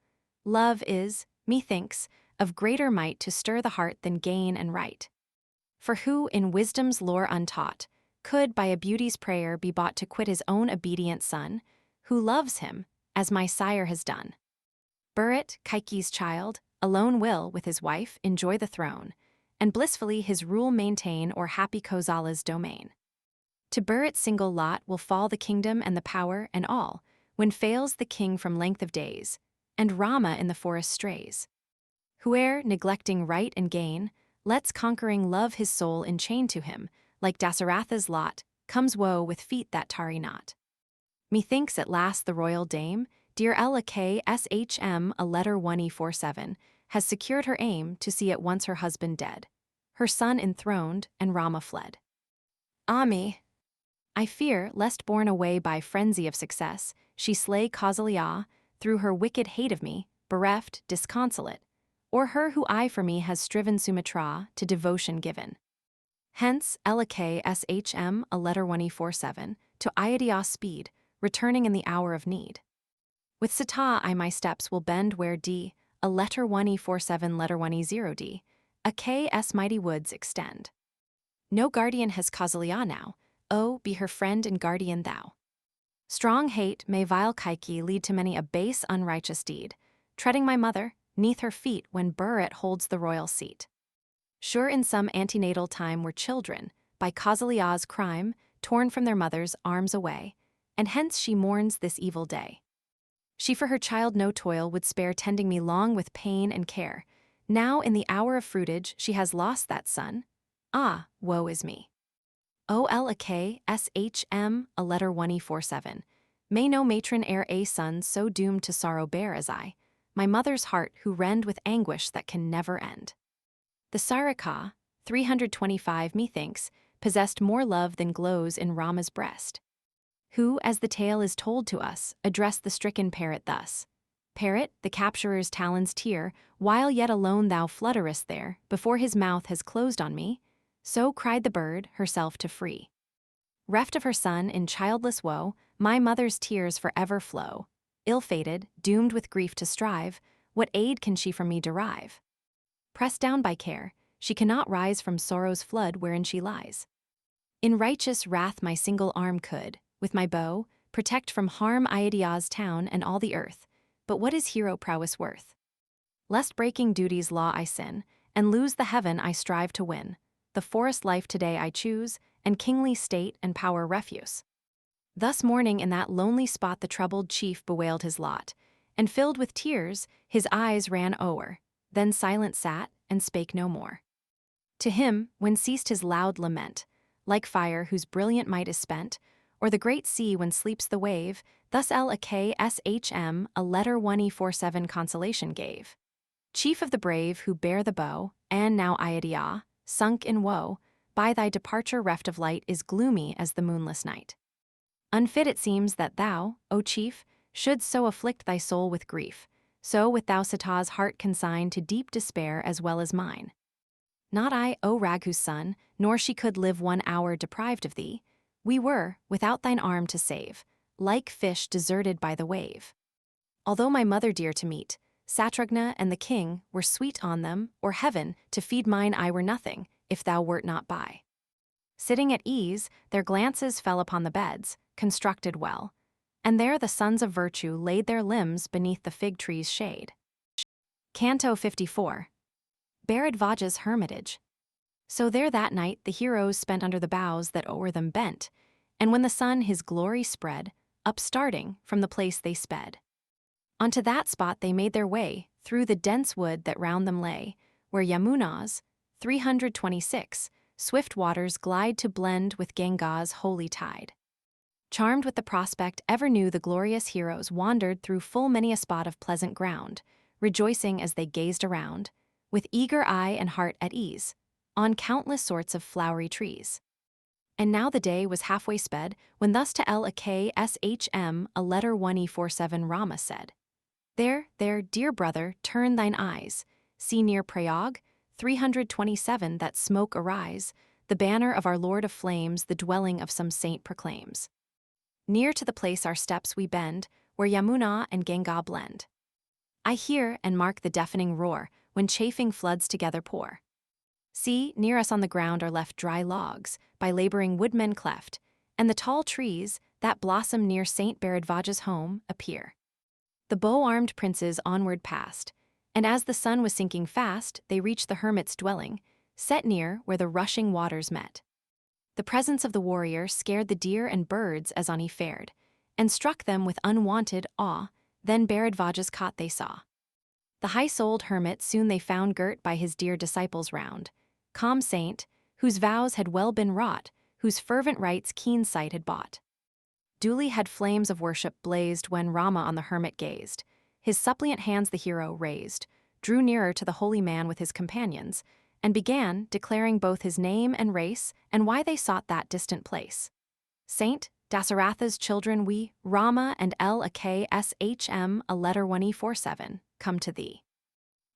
love is, methinks, of greater might to stir the heart than gain and right. For who, in wisdom's lore untaught, could by a beauty's prayer be bought to quit his own obedient son, who loves him, as my sire has done? Burrit, Kaikeyí's child, alone will, with his wife, enjoy the throne, and blissfully his rule maintain o'er happy Kosala's domain. To Burrit's single lot will fall the kingdom and the power and all, when fails the king from length of days, and Rama in the forest strays. Whoe'er, neglecting right and gain, lets conquering love his soul enchain to him, like Dasaratha's lot, comes woe with feet that tarry not. Methinks at last the royal dame, dear Lakshman a letter 1E47, has secured her aim to see at once her husband dead, her son enthroned, and Rama fled. Ah me! I fear, lest borne away by frenzy of success, she slay Ayodhyá through her wicked hate of me, bereft, disconsolate, or her who I for me has striven Sumatra to devotion given. Hence, Lakshman a letter 1E47, to Ayodhyá speed, returning in the hour of need. With Sítá I my steps will bend where a letter 1E47 letter 1E0 a KS mighty woods extend. No guardian has Ayodhyá now, oh, be her friend and guardian thou. Strong hate may vile Kaikeyí lead to many a base unrighteous deed, treading my mother, 'neath her feet when Burrit holds the royal seat. Sure in some antenatal time were children, by Ayodhyá's crime, torn from their mother's arms away, and hence she mourns this evil day. She for her child no toil would spare tending me long with pain and care. Now in the hour of fruitage she has lost that son. Ah, woe is me. O Lakshman a letter 1E47, may no matron e'er a son so doomed to sorrow bear as I, my mother's heart who rend with anguish that can never end. The Sarika, 325 methinks, possessed more love than glows in Rama's breast. Who, as the tale is told to us, addressed the stricken parrot thus: Parrot, the capturer's talons tear, while yet alone thou flutterest there, before his mouth has closed on me. So cried the bird, herself to free. Reft of her son in childless woe, my mother's tears forever flow. Ill-fated, doomed with grief to strive, what aid can she from me derive? Pressed down by care, she cannot rise from sorrow's flood wherein she lies. In righteous wrath my single arm could, with my bow, protect from harm Ayodhya's town and all the earth, but what is hero prowess worth? Lest breaking duty's law I sin, and lose the heaven I strive to win, the forest life today I choose, and kingly state and power refuse. Thus mourning in that lonely spot the troubled chief bewailed his lot, and filled with tears, his eyes ran o'er, then silent sat, and spake no more. To him, when ceased his loud lament, like fire whose brilliant might is spent, or the great sea when sleeps the wave, thus Lakshman a letter 1E47 consolation gave. Chief of the brave who bear the bow, and now Ayodhyá, sunk in woe, by thy departure reft of light is gloomy as the moonless night. Unfit it seems that thou, O chief, shouldst so afflict thy soul with grief, so with thou Sítá's heart consigned to deep despair as well as mine. Not I, O Raghu's son, nor she could live 1 hour deprived of thee. We were, without thine arm to save, like fish deserted by the wave. Although my mother dear to meet, Satrugna and the king were sweet on them, or heaven, to feed mine eye were nothing, if thou wert not by. Sitting at ease, their glances fell upon the beds, constructed well, and there the sons of virtue laid their limbs beneath the fig tree's shade. Canto 54. Bharadvaja's hermitage. So there that night the heroes spent under the boughs that o'er them bent, and when the sun his glory spread, upstarting from the place they sped. Unto that spot they made their way, through the dense wood that round them lay, where Yamuna's 326 swift waters glide to blend with Ganga's holy tide. Charmed with the prospect, ever new the glorious heroes wandered through full many a spot of pleasant ground, rejoicing as they gazed around, with eager eye and heart at ease, on countless sorts of flowery trees. And now the day was halfway sped, when thus to Lakshman a letter 1E47 Rama said, There, dear brother, turn thine eyes, see near Prayag, 327 that smoke arise, the banner of our Lord of Flames the dwelling of some saint proclaims. Near to the place our steps we bend, where Yamuna and Ganga blend. I hear and mark the deafening roar, when chafing floods together pour. See, near us on the ground are left dry logs, by laboring woodmen cleft, and the tall trees, that blossom near Saint Bharadvaja's home, appear. The bow-armed princes onward passed, and as the sun was sinking fast, they reached the hermit's dwelling, set near where the rushing waters met. The presence of the warrior scared the deer and birds as on he fared, and struck them with unwonted awe, then Bharadvaja's cot they saw. The high-souled hermit soon they found girt by his dear disciples round, calm saint, whose vows had well been wrought, whose fervent rites keen sight had bought. Duly had flames of worship blazed when Rama on the hermit gazed, his suppliant hands the hero raised, drew nearer to the holy man with his companions, and began declaring both his name and race, and why they sought that distant place. Saint, Dasaratha's children we, Rama and Lakshman a letter 1E47, come to thee.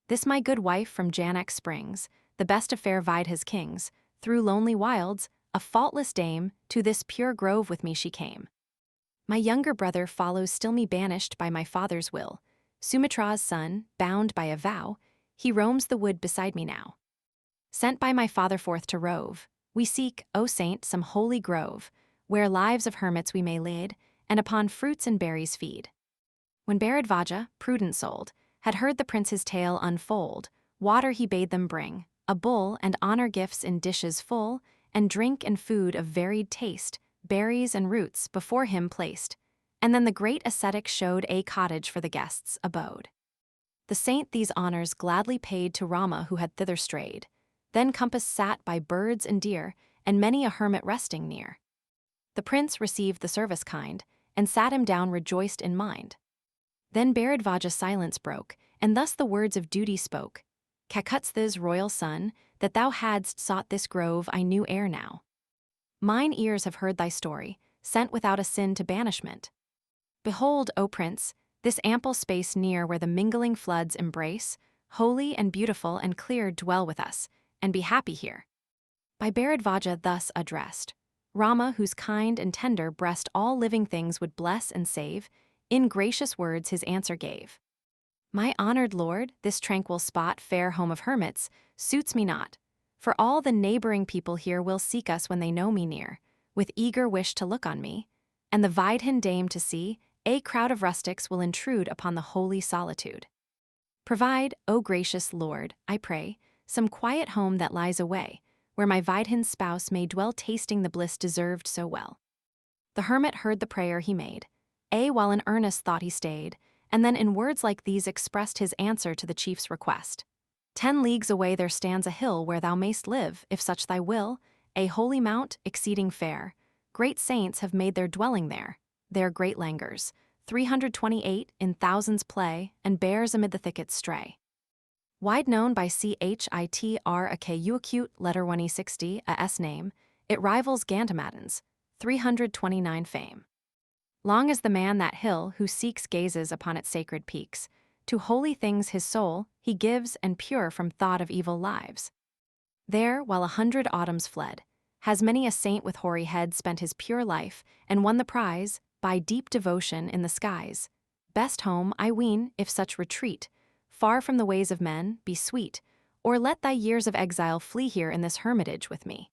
This my good wife from Janak springs, the best of fair Vidha's kings, through lonely wilds, a faultless dame, to this pure grove with me she came. My younger brother follows still me banished by my father's will, Sumitra's son, bound by a vow, he roams the wood beside me now. Sent by my father forth to rove, we seek, O saint, some holy grove, where lives of hermits we may lead, and upon fruits and berries feed. When Bharadvaja, prudent-souled, had heard the prince's tale unfold, water he bade them bring, a bull and honor gifts in dishes full, and drink and food of varied taste, berries and roots before him placed, and then the great ascetic showed a cottage for the guests' abode. The saint these honors gladly paid to Rama who had thither strayed, then compass sat by birds and deer, and many a hermit resting near. The prince received the service kind, and sat him down rejoiced in mind. Then Bharadvaja silence broke, and thus the words of duty spoke, Kakutstha's royal son, that thou hadst sought this grove I knew ere now. Mine ears have heard thy story, sent without a sin to banishment. Behold, O prince, this ample space near where the mingling floods embrace, holy and beautiful and clear dwell with us, and be happy here. By Bharadvaja thus addressed, Rama, whose kind and tender breast all living things would bless and save, in gracious words his answer gave. My honored lord, this tranquil spot, fair home of hermits, suits me not, for all the neighboring people here will seek us when they know me near, with eager wish to look on me, and the Vidhan dame to see, A crowd of rustics will intrude upon the holy solitude. Provide, O gracious Lord, I pray, some quiet home that lies away, where my Vidhin's spouse may dwell tasting the bliss deserved so well. The hermit heard the prayer he made. While in earnest thought he stayed, and then in words like these expressed his answer to the chief's request. 10 leagues away there stands a hill where thou mayst live, if such thy will, a holy mount, exceeding fair. Great saints have made their dwelling there. Their great langurs, 328 in thousands play, and bears amid the thickets stray. Wide known by Chitr acute letter 160 a s name, it rivals Gandamatins, 329 fame. Long as the man that hill who seeks gazes upon its sacred peaks, to holy things his soul he gives and pure from thought of evil lives. There, while 100 autumns fled, has many a saint with hoary head spent his pure life and won the prize by deep devotion in the skies. Best home, I ween, if such retreat, far from the ways of men, be sweet, or let thy years of exile flee here in this hermitage with me.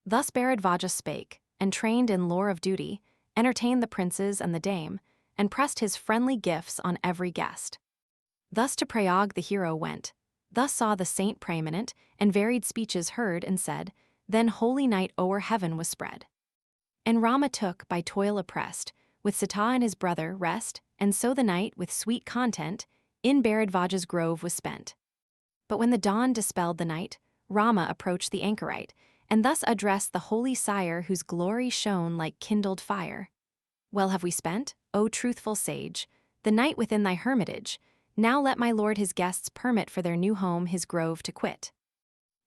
Thus Bharadvaja spake, and trained in lore of duty, entertained the princes and the dame, and pressed his friendly gifts on every guest. Thus to Prayag the hero went, thus saw the saint praeminent, and varied speeches heard and said, then holy night o'er heaven was spread. And Rama took, by toil oppressed, with Sítá and his brother, rest, and so the night, with sweet content, in Bharadvaja's grove was spent. But when the dawn dispelled the night, Rama approached the anchorite, and thus addressed the holy sire whose glory shone like kindled fire. Well have we spent, O truthful sage, the night within thy hermitage. Now let my lord his guests permit for their new home his grove to quit.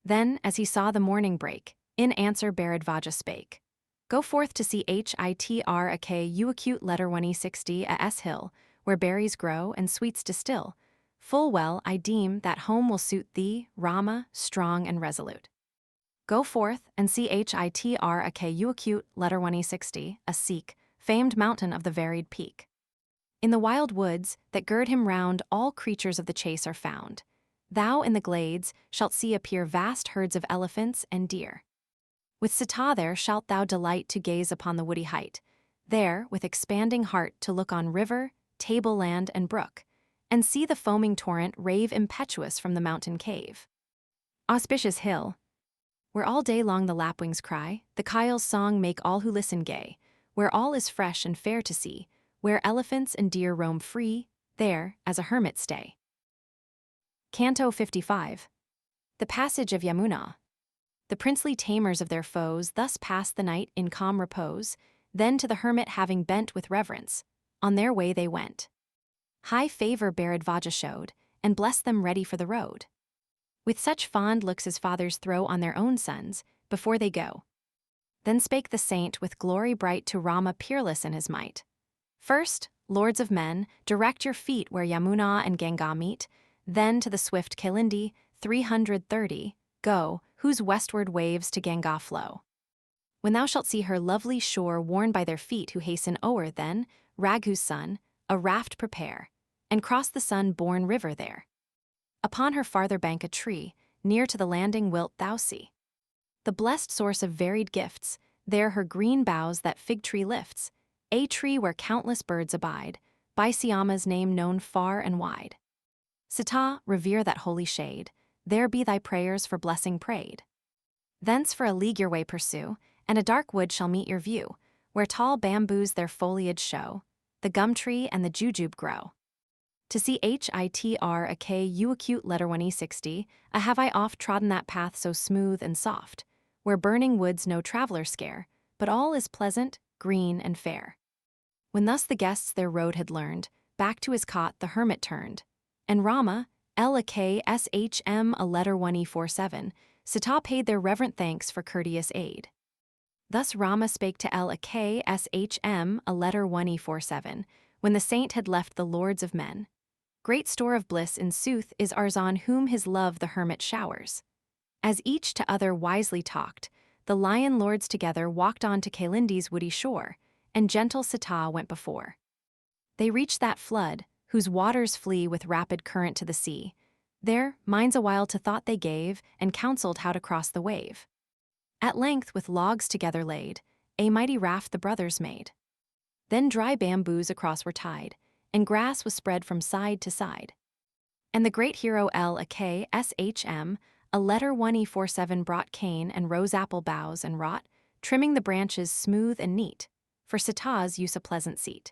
Then, as he saw the morning break, in answer Bharadvaja spake. Go forth to see Chitr acute letter 160 a s hill, where berries grow and sweets distill. Full well I deem that home will suit thee, Rama, strong and resolute. Go forth and see Chitr acute letter 160, a Sikh, famed mountain of the varied peak. In the wild woods that gird him round all creatures of the chase are found. Thou in the glades shalt see appear vast herds of elephants and deer. With Sítá there shalt thou delight to gaze upon the woody height, there with expanding heart to look on river, tableland and brook, and see the foaming torrent rave impetuous from the mountain cave. Auspicious hill, where all day long the lapwings cry, the kyle's song make all who listen gay, where all is fresh and fair to see, where elephants and deer roam free, there, as a hermit stay. Canto 55. The Passage of Yamuna. The princely tamers of their foes thus passed the night in calm repose, then to the hermit having bent with reverence, on their way they went. High favor Bharadvaja showed, and blessed them ready for the road. With such fond looks as fathers throw on their own sons, before they go. Then spake the saint with glory bright to Rama peerless in his might. First, lords of men, direct your feet where Yamuna and Ganga meet, then to the swift Kailindi, 330, go, whose westward waves to Ganga flow. When thou shalt see her lovely shore worn by their feet who hasten o'er, then, Raghu's son, a raft prepare, and cross the sun-born river there. Upon her farther bank a tree, near to the landing wilt thou see. The blessed source of varied gifts, there her green boughs that fig tree lifts, a tree where countless birds abide, by Syama's name known far and wide. Sítá, revere that holy shade, there be thy prayers for blessing prayed. Thence for a league your way pursue, and a dark wood shall meet your view, where tall bamboos their foliage show, the gum tree and the jujube grow. To see Chitr acute letter 160, a have I oft trodden that path so smooth and soft, where burning woods no traveler scare, but all is pleasant, green and fair. When thus the guests their road had learned, back to his cot the hermit turned, and Rama, Shm a letter 147, Sítá paid their reverent thanks for courteous aid. Thus Rama spake to Shm a letter 147, when the saint had left the lords of men. Great store of bliss in sooth is ours on whom his love the hermit showers. As each to other wisely talked, the lion lords together walked on to Kailindi's woody shore, and gentle Sítá went before. They reached that flood, whose waters flee with rapid current to the sea. There, minds awhile to thought they gave, and counseled how to cross the wave. At length with logs together laid, a mighty raft the brothers made. Then dry bamboos across were tied, and grass was spread from side to side. And the great hero Lakshman, a letter 1E47 brought cane and rose apple boughs and wrought, trimming the branches smooth and neat, for Sita's use a pleasant seat.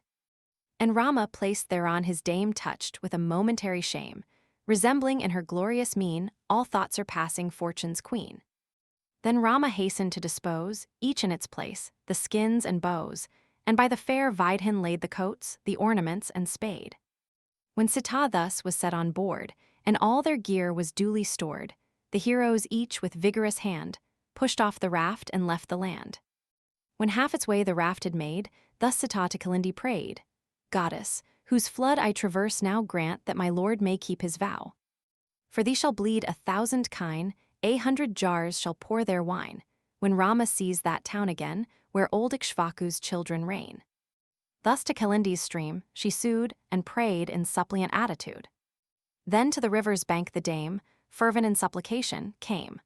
And Rama placed thereon his dame touched with a momentary shame, resembling in her glorious mien all thought surpassing fortune's queen. Then Rama hastened to dispose, each in its place, the skins and bows, and by the fair Vidhan laid the coats, the ornaments, and spade. When Sitá thus was set on board, and all their gear was duly stored, the heroes each with vigorous hand pushed off the raft and left the land. When half its way the raft had made, thus Sitá to Kalindi prayed, Goddess, whose flood I traverse now grant that my lord may keep his vow. For thee shall bleed 1,000 kine, 100 jars shall pour their wine, when Rama sees that town again, where old Ikshvaku's children reign. Thus to Kalindi's stream she sued and prayed in suppliant attitude. Then to the river's bank the dame, fervent in supplication, came.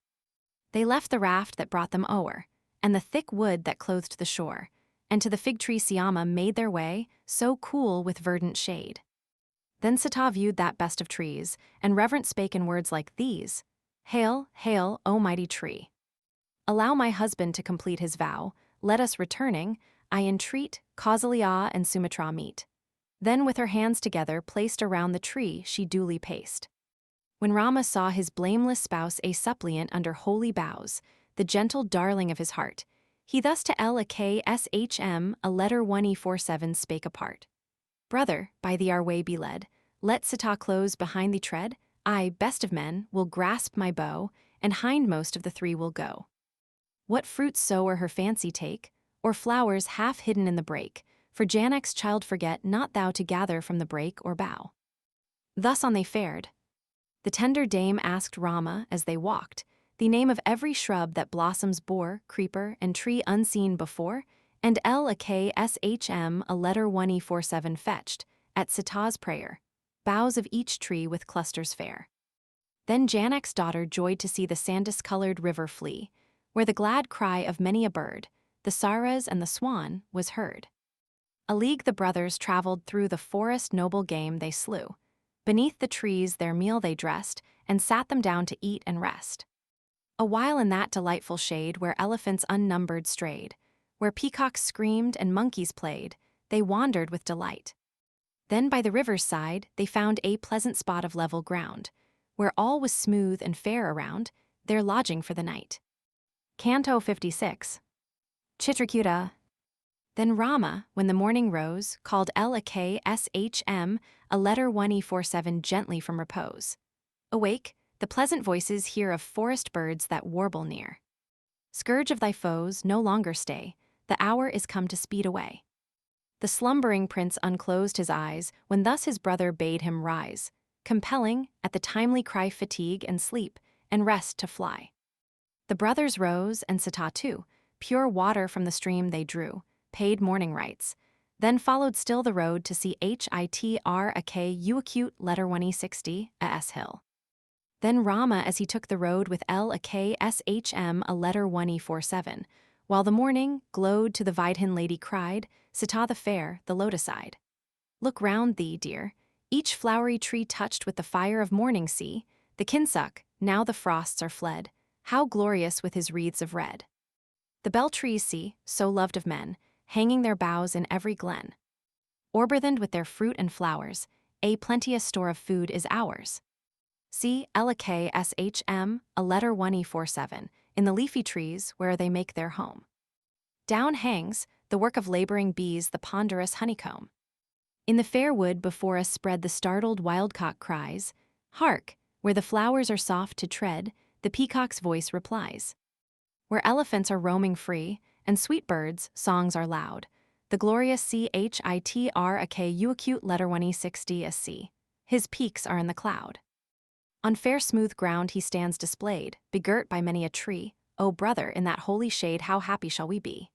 They left the raft that brought them o'er, and the thick wood that clothed the shore, and to the fig tree Syama made their way, so cool with verdant shade. Then Sitá viewed that best of trees, and reverent spake in words like these, Hail, hail, O mighty tree! Allow my husband to complete his vow, let us returning, I entreat, Kausalya and Sumitra meet. Then with her hands together placed around the tree she duly paced. When Rama saw his blameless spouse a suppliant under holy boughs, the gentle darling of his heart, he thus to Lakshman, a letter 1E47 spake apart. Brother, by thee our way be led, let Sitá close behind thee tread, I, best of men, will grasp my bow, and hindmost of the three will go. What fruits soe'er her fancy take, or flowers half hidden in the brake, for Janak's child forget not thou to gather from the brake or bough. Thus on they fared. The tender dame asked Rama, as they walked, the name of every shrub that blossoms bore, creeper, and tree unseen before, and Lakshman, a letter 1E47 fetched, at Sitá's prayer, boughs of each tree with clusters fair. Then Janak's daughter joyed to see the sandus-colored river flee, where the glad cry of many a bird, the saras and the swan, was heard. A league the brothers traveled through the forest noble game they slew. Beneath the trees their meal they dressed, and sat them down to eat and rest. A while in that delightful shade where elephants unnumbered strayed, where peacocks screamed and monkeys played, they wandered with delight. Then by the river's side they found a pleasant spot of level ground, where all was smooth and fair around, their lodging for the night. Canto 56. Chitrakuta. Then Rama, when the morning rose, called Lakshman, a letter 1E47 gently from repose. Awake, the pleasant voices hear of forest birds that warble near. Scourge of thy foes, no longer stay, the hour is come to speed away. The slumbering prince unclosed his eyes when thus his brother bade him rise, compelling, at the timely cry fatigue and sleep, and rest to fly. The brothers rose, and Sitá too, pure water from the stream they drew, paid morning rites, then followed still the road to see Hitraku letter 1E60 a hill. Then Rama as he took the road with Lakshman, a letter 1E47, while the morning glowed to the Vidhan lady cried, Sitá the fair, the lotus-eyed. Look round thee, dear, each flowery tree touched with the fire of morning see, the kinsuk, now the frosts are fled, how glorious with his wreaths of red. The bell trees see, so loved of men, hanging their boughs in every glen. Orburthened with their fruit and flowers, a plenteous store of food is ours. See Lakshman, a letter 1E47, in the leafy trees where they make their home. Down hangs, the work of laboring bees, the ponderous honeycomb. In the fair wood before us spread the startled wildcock cries, hark, where the flowers are soft to tread, the peacock's voice replies. Where elephants are roaming free, and sweet birds' songs are loud, the glorious Chitraku letter 1E60 a sea, his peaks are in the cloud. On fair smooth ground he stands displayed, begirt by many a tree, O brother, in that holy shade how happy shall we be.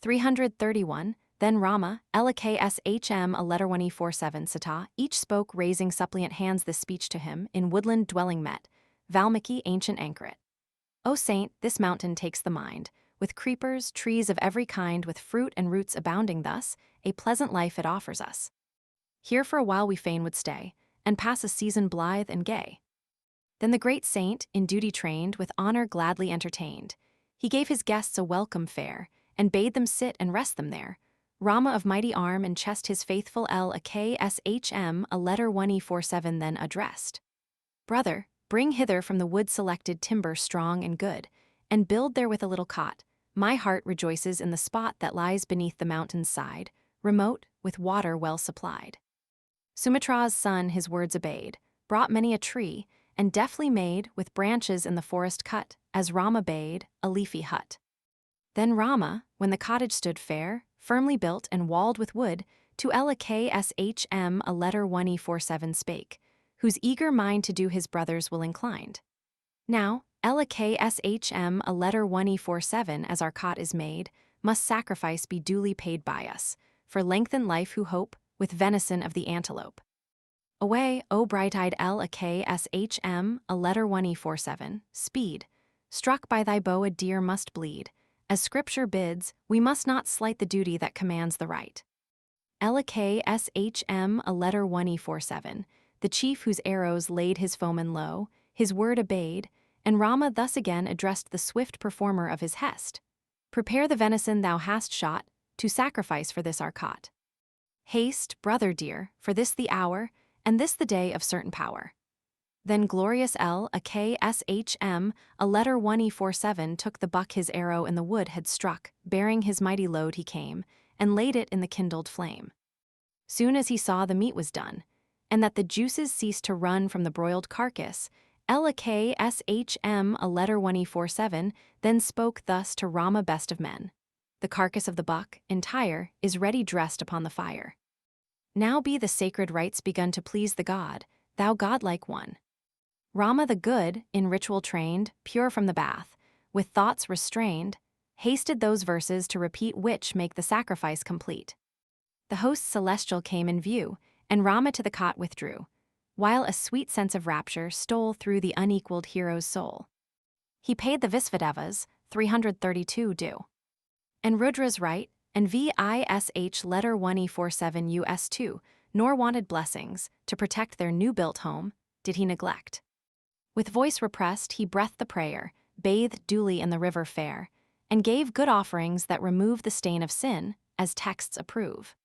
331, then Rama, Lakshman, a letter 1E47 Sitá, each spoke raising suppliant hands this speech to him, in woodland dwelling met, Válmíki ancient anchoret. O saint, this mountain takes the mind, with creepers, trees of every kind with fruit and roots abounding thus, a pleasant life it offers us. Here for a while we fain would stay, and pass a season blithe and gay. Then the great saint, in duty trained, with honor gladly entertained. He gave his guests a welcome fare, and bade them sit and rest them there. Ráma of mighty arm and chest his faithful Lakshman a letter 1E47 then addressed. Brother, bring hither from the wood selected timber strong and good, and build therewith a little cot. My heart rejoices in the spot that lies beneath the mountain's side, remote, with water well supplied. Sumitra's son his words obeyed, brought many a tree, and deftly made, with branches in the forest cut, as Ráma bade, a leafy hut. Then Ráma, when the cottage stood fair, firmly built and walled with wood, to Lakshman a letter 1E47 spake, whose eager mind to do his brothers will inclined. Now, Lakshman a letter 1E47 as our cot is made, must sacrifice be duly paid by us, for lengthened life who hope, with venison of the antelope. Away, O bright-eyed Lakshman a letter 1E47, speed, struck by thy bow a deer must bleed. As Scripture bids, we must not slight the duty that commands the right. Lakshman a letter 1E47, the chief whose arrows laid his foeman low, his word obeyed, and Ráma thus again addressed the swift performer of his hest. Prepare the venison thou hast shot, to sacrifice for this our cot. Haste, brother dear, for this the hour, and this the day of certain power. Then glorious Lakshman a letter 1E47 took the buck his arrow in the wood had struck, bearing his mighty load he came, and laid it in the kindled flame. Soon as he saw the meat was done, and that the juices ceased to run from the broiled carcass, Lakshman a letter 1E47 then spoke thus to Ráma best of men. The carcass of the buck, entire, is ready dressed upon the fire. Now be the sacred rites begun to please the god, thou godlike one. Ráma the good, in ritual trained, pure from the bath, with thoughts restrained, hasted those verses to repeat which make the sacrifice complete. The host celestial came in view, and Ráma to the cot withdrew, while a sweet sense of rapture stole through the unequaled hero's soul. He paid the Visvadevas, 332 due. And Rudra's right, and Vish letter 1E47 US2, nor wanted blessings, to protect their new-built home, did he neglect. With voice repressed he breathed the prayer, bathed duly in the river fair, and gave good offerings that remove the stain of sin, as texts approve.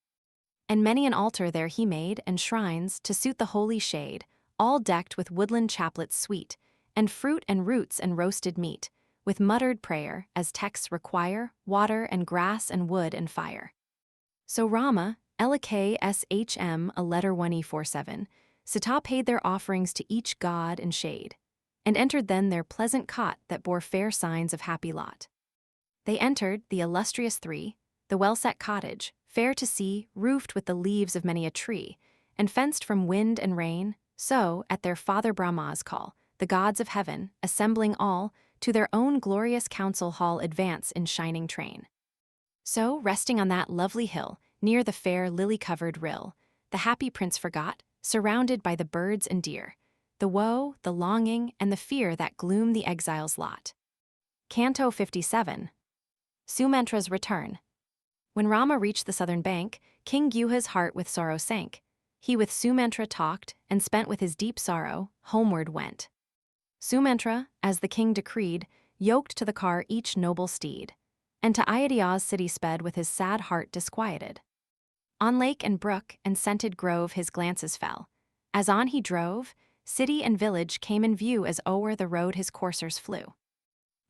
And many an altar there he made, and shrines, to suit the holy shade, all decked with woodland chaplets sweet, and fruit and roots and roasted meat, with muttered prayer, as texts require, water and grass and wood and fire. So Ráma, Lakshman a letter 1E47, Sítá paid their offerings to each god and shade, and entered then their pleasant cot that bore fair signs of happy lot. They entered, the illustrious three, the well-set cottage, fair to see, roofed with the leaves of many a tree, and fenced from wind and rain, so, at their father Brahma's call, the gods of heaven, assembling all, to their own glorious council hall advance in shining train. So, resting on that lovely hill, near the fair lily-covered rill, the happy prince forgot, surrounded by the birds and deer, the woe, the longing, and the fear that gloom the exile's lot. Canto 57. Sumantra's return. When Ráma reached the southern bank, King Gyuha's heart with sorrow sank. He with Sumantra talked, and spent with his deep sorrow, homeward went. Sumantra, as the king decreed, yoked to the car each noble steed, and to Ayodhya's city sped with his sad heart disquieted. On lake and brook and scented grove his glances fell. As on he drove, city and village came in view as o'er the road his coursers flew.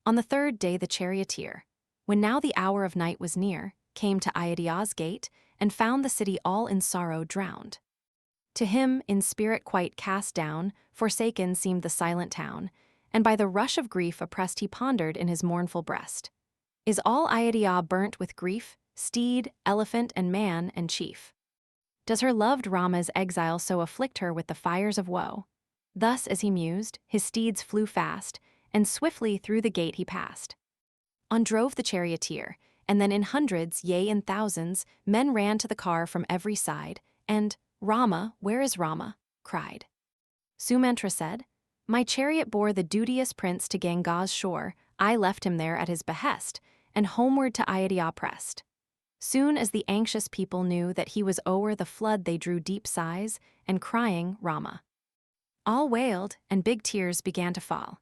On the third day the charioteer, when now the hour of night was near, came to Ayodhya's gate, and found the city all in sorrow drowned. To him, in spirit quite cast down, forsaken seemed the silent town, and by the rush of grief oppressed he pondered in his mournful breast. Is all Ayodhya burnt with grief, steed, elephant, and man, and chief? Does her loved Rama's exile so afflict her with the fires of woe? Thus as he mused, his steeds flew fast, and swiftly through the gate he passed. On drove the charioteer, and then in hundreds, yea in thousands, men ran to the car from every side, and, "Ráma, where is Ráma?" cried. Sumantra said, "My chariot bore the duteous prince to Ganga's shore. I left him there at his behest, and homeward to Ayodhyá pressed. Soon as the anxious people knew that he was o'er the flood, they drew deep sighs, and crying, Rama. All wailed, and big tears began to fall.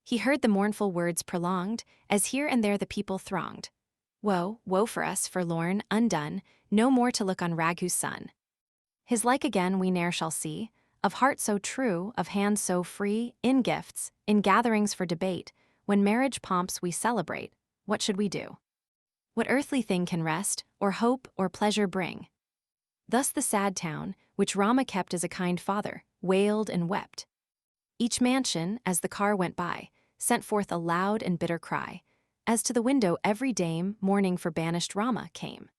He heard the mournful words prolonged, as here and there the people thronged. Woe, woe for us, forlorn, undone, no more to look on Raghu's son. His like again we ne'er shall see, of heart so true, of hand so free, in gifts, in gatherings for debate, when marriage pomps we celebrate, what should we do? What earthly thing can rest, or hope, or pleasure bring? Thus the sad town, which Rama kept as a kind father, wailed and wept. Each mansion, as the car went by, sent forth a loud and bitter cry, as to the window every dame, mourning for banished Rama, came.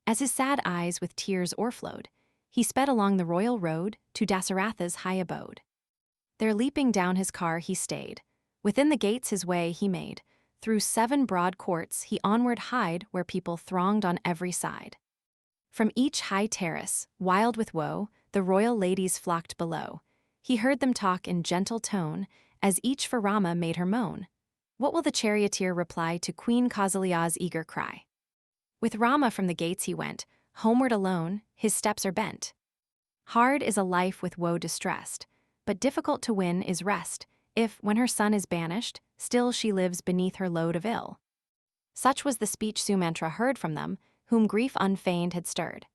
As his sad eyes with tears o'erflowed, he sped along the royal road to Dasaratha's high abode. There leaping down his car he stayed, within the gates his way he made, through 7 broad courts he onward hied where people thronged on every side. From each high terrace, wild with woe, the royal ladies flocked below. He heard them talk in gentle tone, as each for Rama made her moan. What will the charioteer reply to Queen Kausalia's eager cry? With Rama from the gates he went, homeward alone, his steps are bent. Hard is a life with woe distressed, but difficult to win is rest, if, when her son is banished, still she lives beneath her load of ill. Such was the speech Sumantra heard from them, whom grief unfeigned had stirred.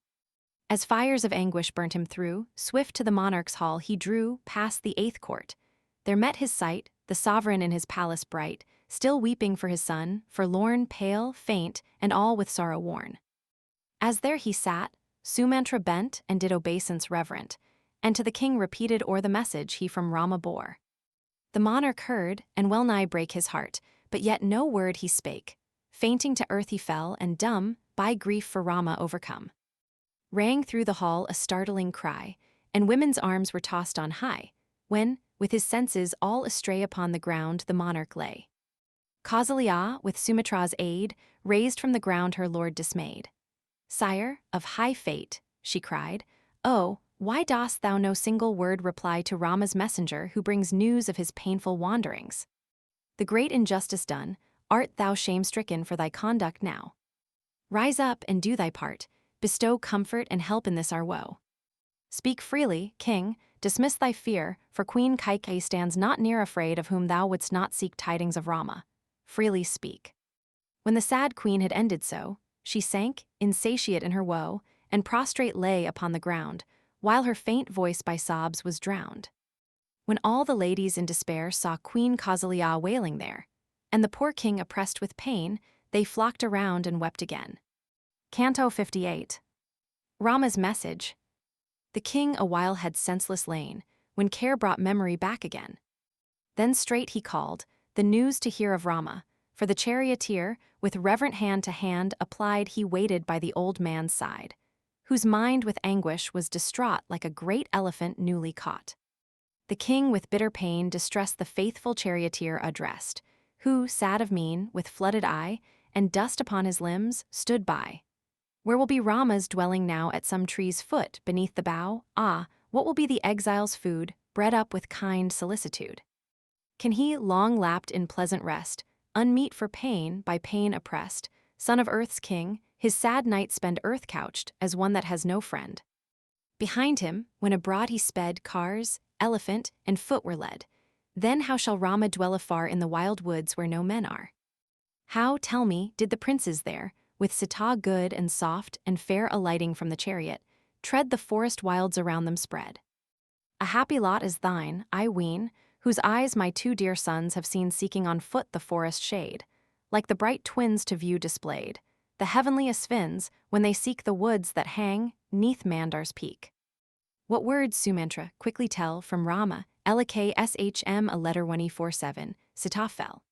As fires of anguish burnt him through, swift to the monarch's hall he drew, past the 8th court. There met his sight, the sovereign in his palace bright, still weeping for his son, forlorn, pale, faint, and all with sorrow worn. As there he sat, Sumantra bent and did obeisance reverent, and to the king repeated o'er the message he from Rama bore. The monarch heard, and well nigh brake his heart, but yet no word he spake. Fainting to earth he fell, and dumb, by grief for Rama overcome. Rang through the hall a startling cry, and women's arms were tossed on high, when, with his senses all astray upon the ground, the monarch lay. Kausalya, with Sumitra's aid, raised from the ground her lord dismayed. Sire, of high fate, she cried, oh, why dost thou no single word reply to Rama's messenger who brings news of his painful wanderings? The great injustice done, art thou shame-stricken for thy conduct now? Rise up and do thy part, bestow comfort and help in this our woe. Speak freely, king, dismiss thy fear, for Queen Kaikeyí stands not near afraid of whom thou wouldst not seek tidings of Rama. Freely speak. When the sad queen had ended so, she sank, insatiate in her woe, and prostrate lay upon the ground, while her faint voice by sobs was drowned. When all the ladies in despair saw Queen Kausalya wailing there, and the poor king oppressed with pain, they flocked around and wept again. Canto 58. Rama's message. The king a while had senseless lain, when care brought memory back again. Then straight he called, the news to hear of Rama, for the charioteer, with reverent hand to hand applied, he waited by the old man's side, whose mind with anguish was distraught like a great elephant newly caught. The king with bitter pain distressed the faithful charioteer addressed, who, sad of mien, with flooded eye, and dust upon his limbs, stood by. Where will be Rama's dwelling now at some tree's foot beneath the bough? Ah, what will be the exile's food, bred up with kind solicitude? Can he, long lapped in pleasant rest, unmeet for pain, by pain oppressed, son of earth's king, his sad night spend earth-couched as one that has no friend? Behind him, when abroad he sped, cars, elephant, and foot were led. Then how shall Rama dwell afar in the wild woods where no men are? How, tell me, did the princes there, with Sítá good and soft and fair alighting from the chariot, tread the forest wilds around them spread? A happy lot is thine, I ween, whose eyes my 2 dear sons have seen seeking on foot the forest shade, like the bright twins to view displayed, the heavenly Asvins, when they seek the woods that hang 'neath Mandar's peak. What words, Sumantra, quickly tell from Rama, LKSHM a letter 147, Sítá fell.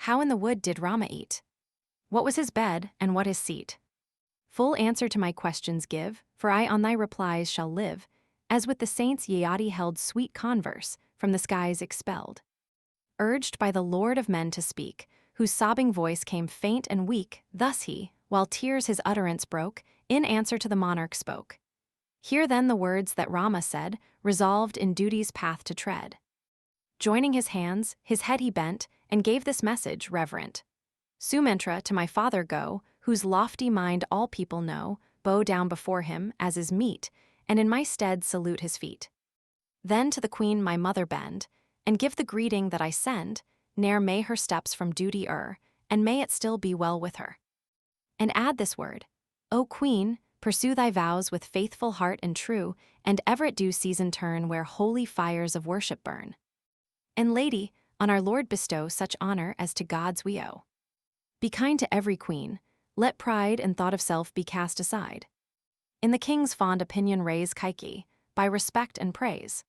How in the wood did Rama eat? What was his bed, and what his seat? Full answer to my questions give, for I on thy replies shall live, as with the saints Yayati held sweet converse, from the skies expelled. Urged by the Lord of men to speak, whose sobbing voice came faint and weak, thus he, while tears his utterance broke, in answer to the monarch spoke. Hear then the words that Rama said, resolved in duty's path to tread. Joining his hands, his head he bent, and gave this message, reverent. Sumantra to my father go, whose lofty mind all people know, bow down before him, as is meet, and in my stead salute his feet. Then to the queen my mother bend, and give the greeting that I send, ne'er may her steps from duty err, and may it still be well with her. And add this word, O queen, pursue thy vows with faithful heart and true, and ever at due season turn where holy fires of worship burn. And lady, on our Lord bestow such honor as to gods we owe. Be kind to every queen, let pride and thought of self be cast aside. In the king's fond opinion raise Kaikeyí, by respect and praise.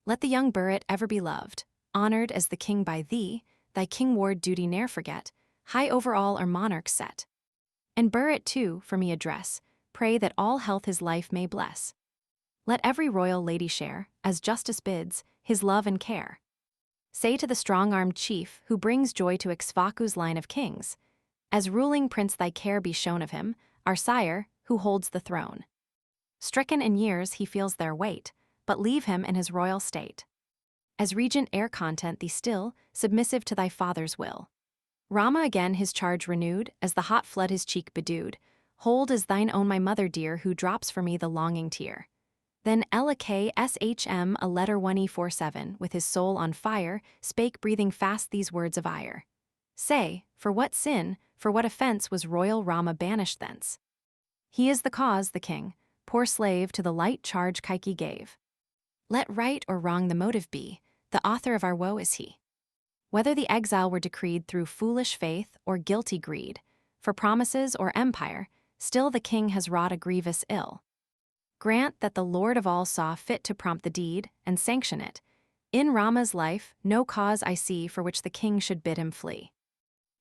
Let the young burret ever be loved, honored as the king by thee, thy king-ward duty ne'er forget, high over all our monarchs set. And burret too, for me address, pray that all health his life may bless. Let every royal lady share, as justice bids, his love and care. Say to the strong-armed chief, who brings joy to Ixvacu's line of kings, as ruling prince thy care be shown of him, our sire, who holds the throne. Stricken in years he feels their weight, but leave him in his royal state. As regent heir content thee still, submissive to thy father's will. Rama again his charge renewed, as the hot flood his cheek bedewed, hold as thine own my mother dear, who drops for me the longing tear. Then Lakshman a letter 1E47, with his soul on fire, spake breathing fast these words of ire. Say, for what sin, for what offense was royal Rama banished thence? He is the cause, the king, poor slave to the light charge Kaikeyí gave. Let right or wrong the motive be, the author of our woe is he. Whether the exile were decreed through foolish faith or guilty greed, for promises or empire, still the king has wrought a grievous ill. Grant that the Lord of all saw fit to prompt the deed and sanction it. In Rama's life, no cause I see for which the king should bid him flee.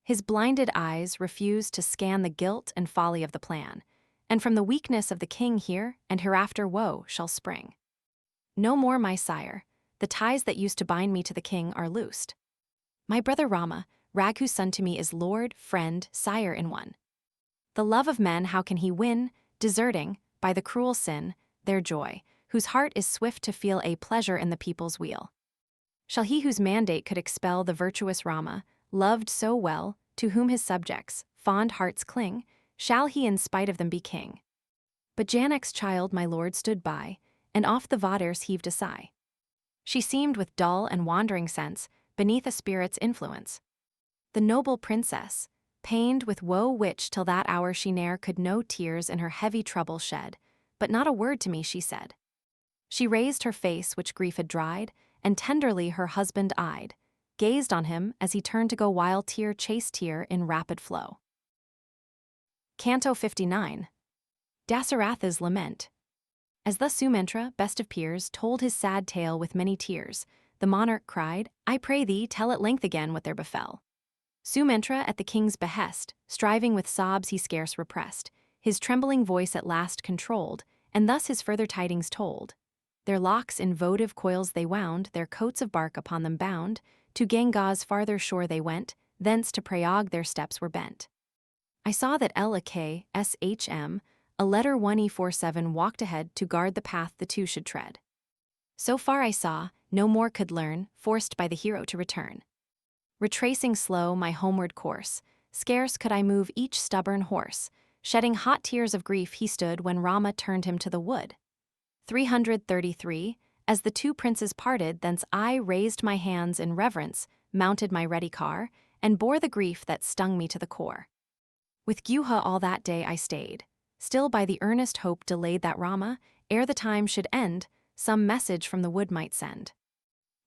His blinded eyes refuse to scan the guilt and folly of the plan, and from the weakness of the king here and hereafter woe shall spring. No more, my sire, the ties that used to bind me to the king are loosed. My brother Rama, Raghu's son to me is lord, friend, sire in one. The love of men how can he win, deserting, by the cruel sin, their joy, whose heart is swift to feel a pleasure in the people's weal? Shall he whose mandate could expel the virtuous Rama, loved so well, to whom his subjects, fond hearts cling, shall he in spite of them be king? But Janak's child my lord stood by, and oft the Vaders heaved a sigh. She seemed with dull and wandering sense, beneath a spirit's influence. The noble princess, pained with woe which till that hour she ne'er could no tears in her heavy trouble shed, but not a word to me she said. She raised her face which grief had dried, and tenderly her husband eyed, gazed on him as he turned to go while tear chased tear in rapid flow. Canto 59. Dasaratha's Lament. As thus Sumantra, best of peers, told his sad tale with many tears, the monarch cried, I pray thee tell at length again what there befell. Sumantra at the king's behest, striving with sobs he scarce repressed, his trembling voice at last controlled, and thus his further tidings told. Their locks in votive coils they wound, their coats of bark upon them bound, to Ganga's farther shore they went, thence to Prayag their steps were bent. I saw that Lakshman, a letter 1E47 walked ahead to guard the path the two should tread. So far I saw, no more could learn, forced by the hero to return. Retracing slow my homeward course, scarce could I move each stubborn horse, shedding hot tears of grief he stood when Rama turned him to the wood. 333, as the two princes parted, thence I raised my hands in reverence, mounted my ready car, and bore the grief that stung me to the core. With Gyuha all that day I stayed, still by the earnest hope delayed that Rama, ere the time should end, some message from the wood might send.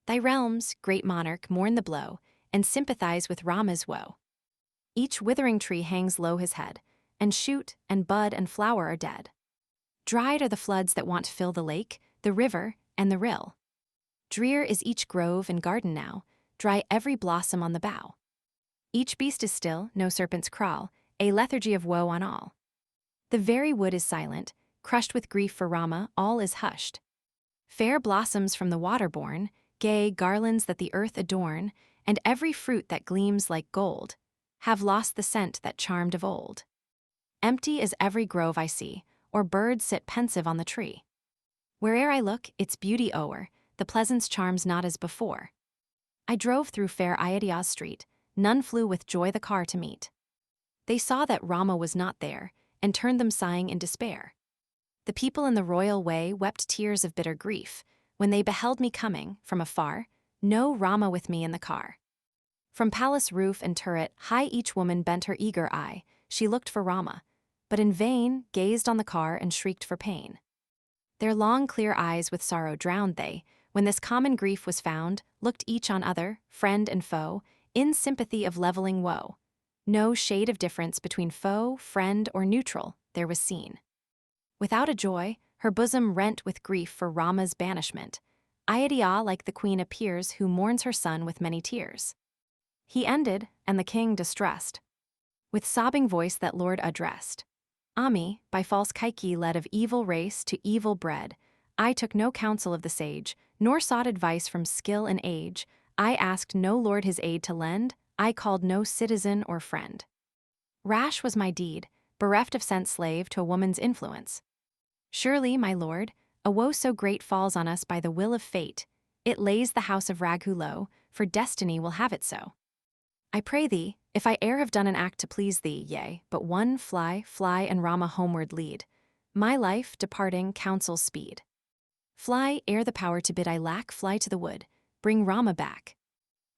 Thy realms, great monarch, mourn the blow, and sympathize with Rama's woe. Each withering tree hangs low his head, and shoot, and bud, and flower are dead. Dried are the floods that want to fill the lake, the river, and the rill. Drear is each grove and garden now, dry every blossom on the bough. Each beast is still, no serpents crawl, a lethargy of woe on all. The very wood is silent, crushed with grief for Rama, all is hushed. Fair blossoms from the water born, gay garlands that the earth adorn, and every fruit that gleams like gold, have lost the scent that charmed of old. Empty is every grove I see, or birds sit pensive on the tree. Where'er I look, its beauty o'er, the pleasance charms not as before. I drove through fair Ayodhyá's street, none flew with joy the car to meet. They saw that Rama was not there, and turned them sighing in despair. The people in the royal way wept tears of bitter grief, when they beheld me coming, from afar, no Rama with me in the car. From palace roof and turret high each woman bent her eager eye, she looked for Rama, but in vain gazed on the car and shrieked for pain. Their long clear eyes with sorrow drowned they, when this common grief was found, looked each on other, friend and foe, in sympathy of leveling woe. No shade of difference between foe, friend, or neutral there was seen. Without a joy, her bosom rent with grief for Rama's banishment, Ayodhyá like the queen appears who mourns her son with many tears. He ended, and the king distressed. With sobbing voice that lord addressed. Ami, by false Kaikeyí led of evil race to evil bred, I took no counsel of the sage, nor sought advice from skill and age, I asked no lord his aid to lend, I called no citizen or friend. Rash was my deed, bereft of sense slave to a woman's influence. Surely, my lord, a woe so great falls on us by the will of fate, it lays the house of Raghu low, for destiny will have it so. I pray thee, if I e'er have done an act to please thee, yea, but one fly, and Rama homeward lead, my life, departing, counsels speed. Fly, ere the power to bid I lack, fly to the wood, bring Rama back.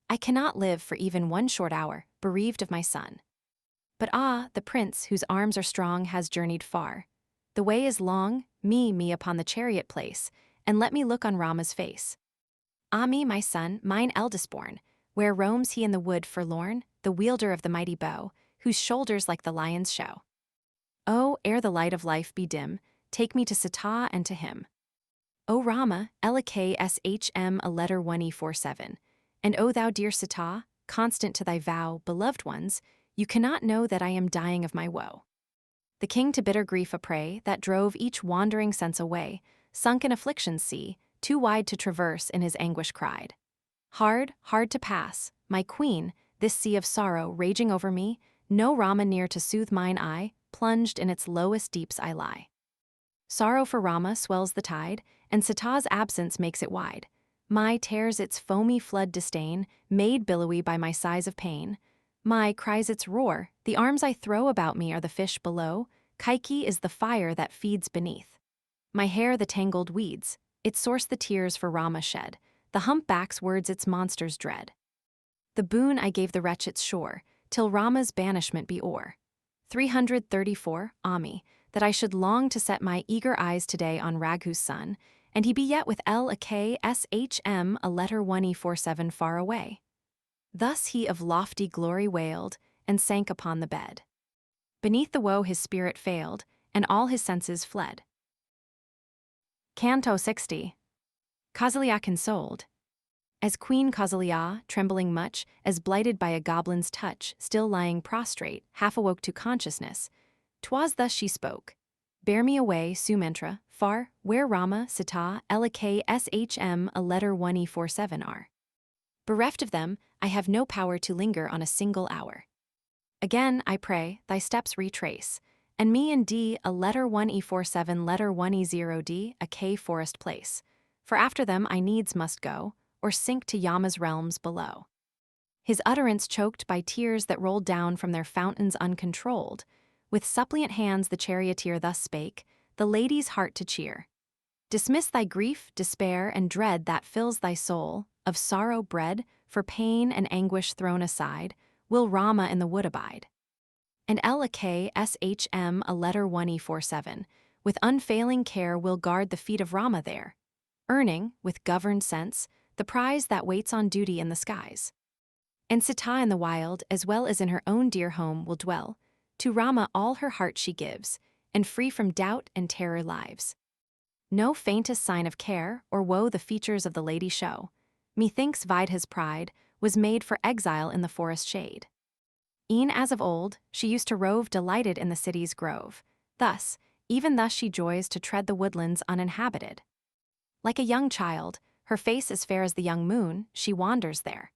I cannot live for even one short hour, bereaved of my son. But the prince, whose arms are strong, has journeyed far. The way is long, me upon the chariot place, and let me look on Rama's face. Me, my son, mine eldest born, where roams he in the wood forlorn, the wielder of the mighty bow, whose shoulders like the lion's show? Oh, ere the light of life be dim, take me to Sítá and to him. O Rama, Lakshman a letter 1E47, and O thou dear Sítá, constant to thy vow, beloved ones, you cannot know that I am dying of my woe. The king to bitter grief a prey, that drove each wandering sense away, sunk in affliction's sea, too wide to traverse in his anguish cried. Hard to pass, my queen, this sea of sorrow raging over me, no Rama near to soothe mine eye, plunged in its lowest deeps I lie. Sorrow for Rama swells the tide, and Sítá's absence makes it wide. My tears its foamy flood disdain, made billowy by my sighs of pain. My cries its roar, the arms I throw about me are the fish below, Kaikeyí is the fire that feeds beneath. My hair the tangled weeds, its source the tears for Rama shed, the humpback's words its monsters dread. The boon I gave the wretch its shore, till Rama's banishment be o'er. 334, Ami, that I should long to set my eager eyes today on Raghu's son, and he be yet with Lakshman a letter 1E47 far away. Thus he of lofty glory wailed, and sank upon the bed. Beneath the woe his spirit failed, and all his senses fled. Canto 60. Kausalya consoled. As Queen Kausalya, trembling much, as blighted by a goblin's touch, still lying prostrate, half awoke to consciousness, 'twas thus she spoke. Bear me away, Sumantra, far, where Rama, Sítá, Lakshman a letter 1E47 are. Bereft of them, I have no power to linger on a single hour. Again, I pray, thy steps retrace, and me in D a letter 1E47 letter 1E0D a K forest place, for after them I needs must go, or sink to Yama's realms below. His utterance choked by tears that rolled down from their fountains uncontrolled, with suppliant hands the charioteer thus spake, the lady's heart to cheer. Dismiss thy grief, despair, and dread that fills thy soul, of sorrow bred, for pain and anguish thrown aside, will Rama in the wood abide. And Lakshman a letter 1E47, with unfailing care will guard the feet of Rama there, earning, with governed sense, the prize that waits on duty in the skies. And Sítá in the wild, as well as in her own dear home, will dwell. To Rama all her heart she gives, and free from doubt and terror lives. No faintest sign of care or woe the features of the lady show. Methinks Vidha's pride was made for exile in the forest shade. E'en as of old, she used to rove delighted in the city's grove. Even thus she joys to tread the woodlands uninhabited. Like a young child, her face as fair as the young moon, she wanders there.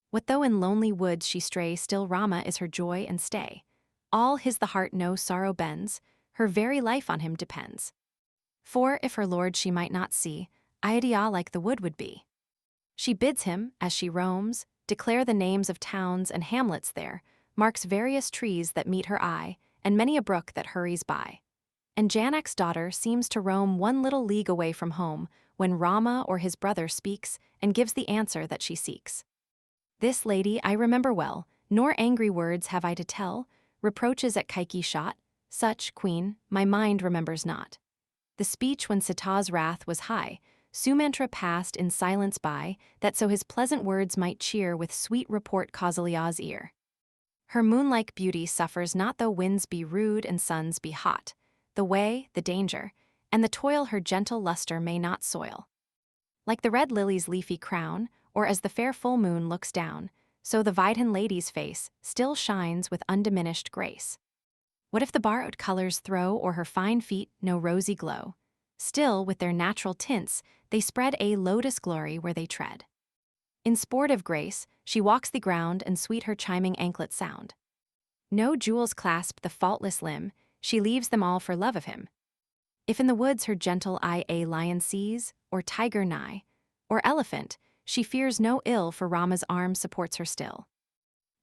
What though in lonely woods she stray, still Rama is her joy and stay. All his the heart no sorrow bends, her very life on him depends. For if her lord she might not see, Ayodhyá like the wood would be. She bids him, as she roams, declare the names of towns and hamlets there, marks various trees that meet her eye, and many a brook that hurries by. And Janak's daughter seems to roam 1 little league away from home, when Rama or his brother speaks and gives the answer that she seeks. This lady I remember well, nor angry words have I to tell, reproaches at Kaikeyí shot, such, queen, my mind remembers not. The speech when Sita's wrath was high, Sumantra passed in silence by, that so his pleasant words might cheer with sweet report Kausalia's ear. Her moon-like beauty suffers not though winds be rude and suns be hot, the way, the danger, and the toil her gentle luster may not soil. Like the red lily's leafy crown, or as the fair full moon looks down, so the Vidhan lady's face still shines with undiminished grace. What if the borrowed colors throw o'er her fine feet no rosy glow? Still, with their natural tints, they spread a lotus glory where they tread. In sportive grace, she walks the ground and sweet her chiming anklet sound. No jewels clasp the faultless limb, she leaves them all for love of him. If in the woods her gentle eye a lion sees, or tiger nigh, or elephant, she fears no ill, for Rama's arm supports her still.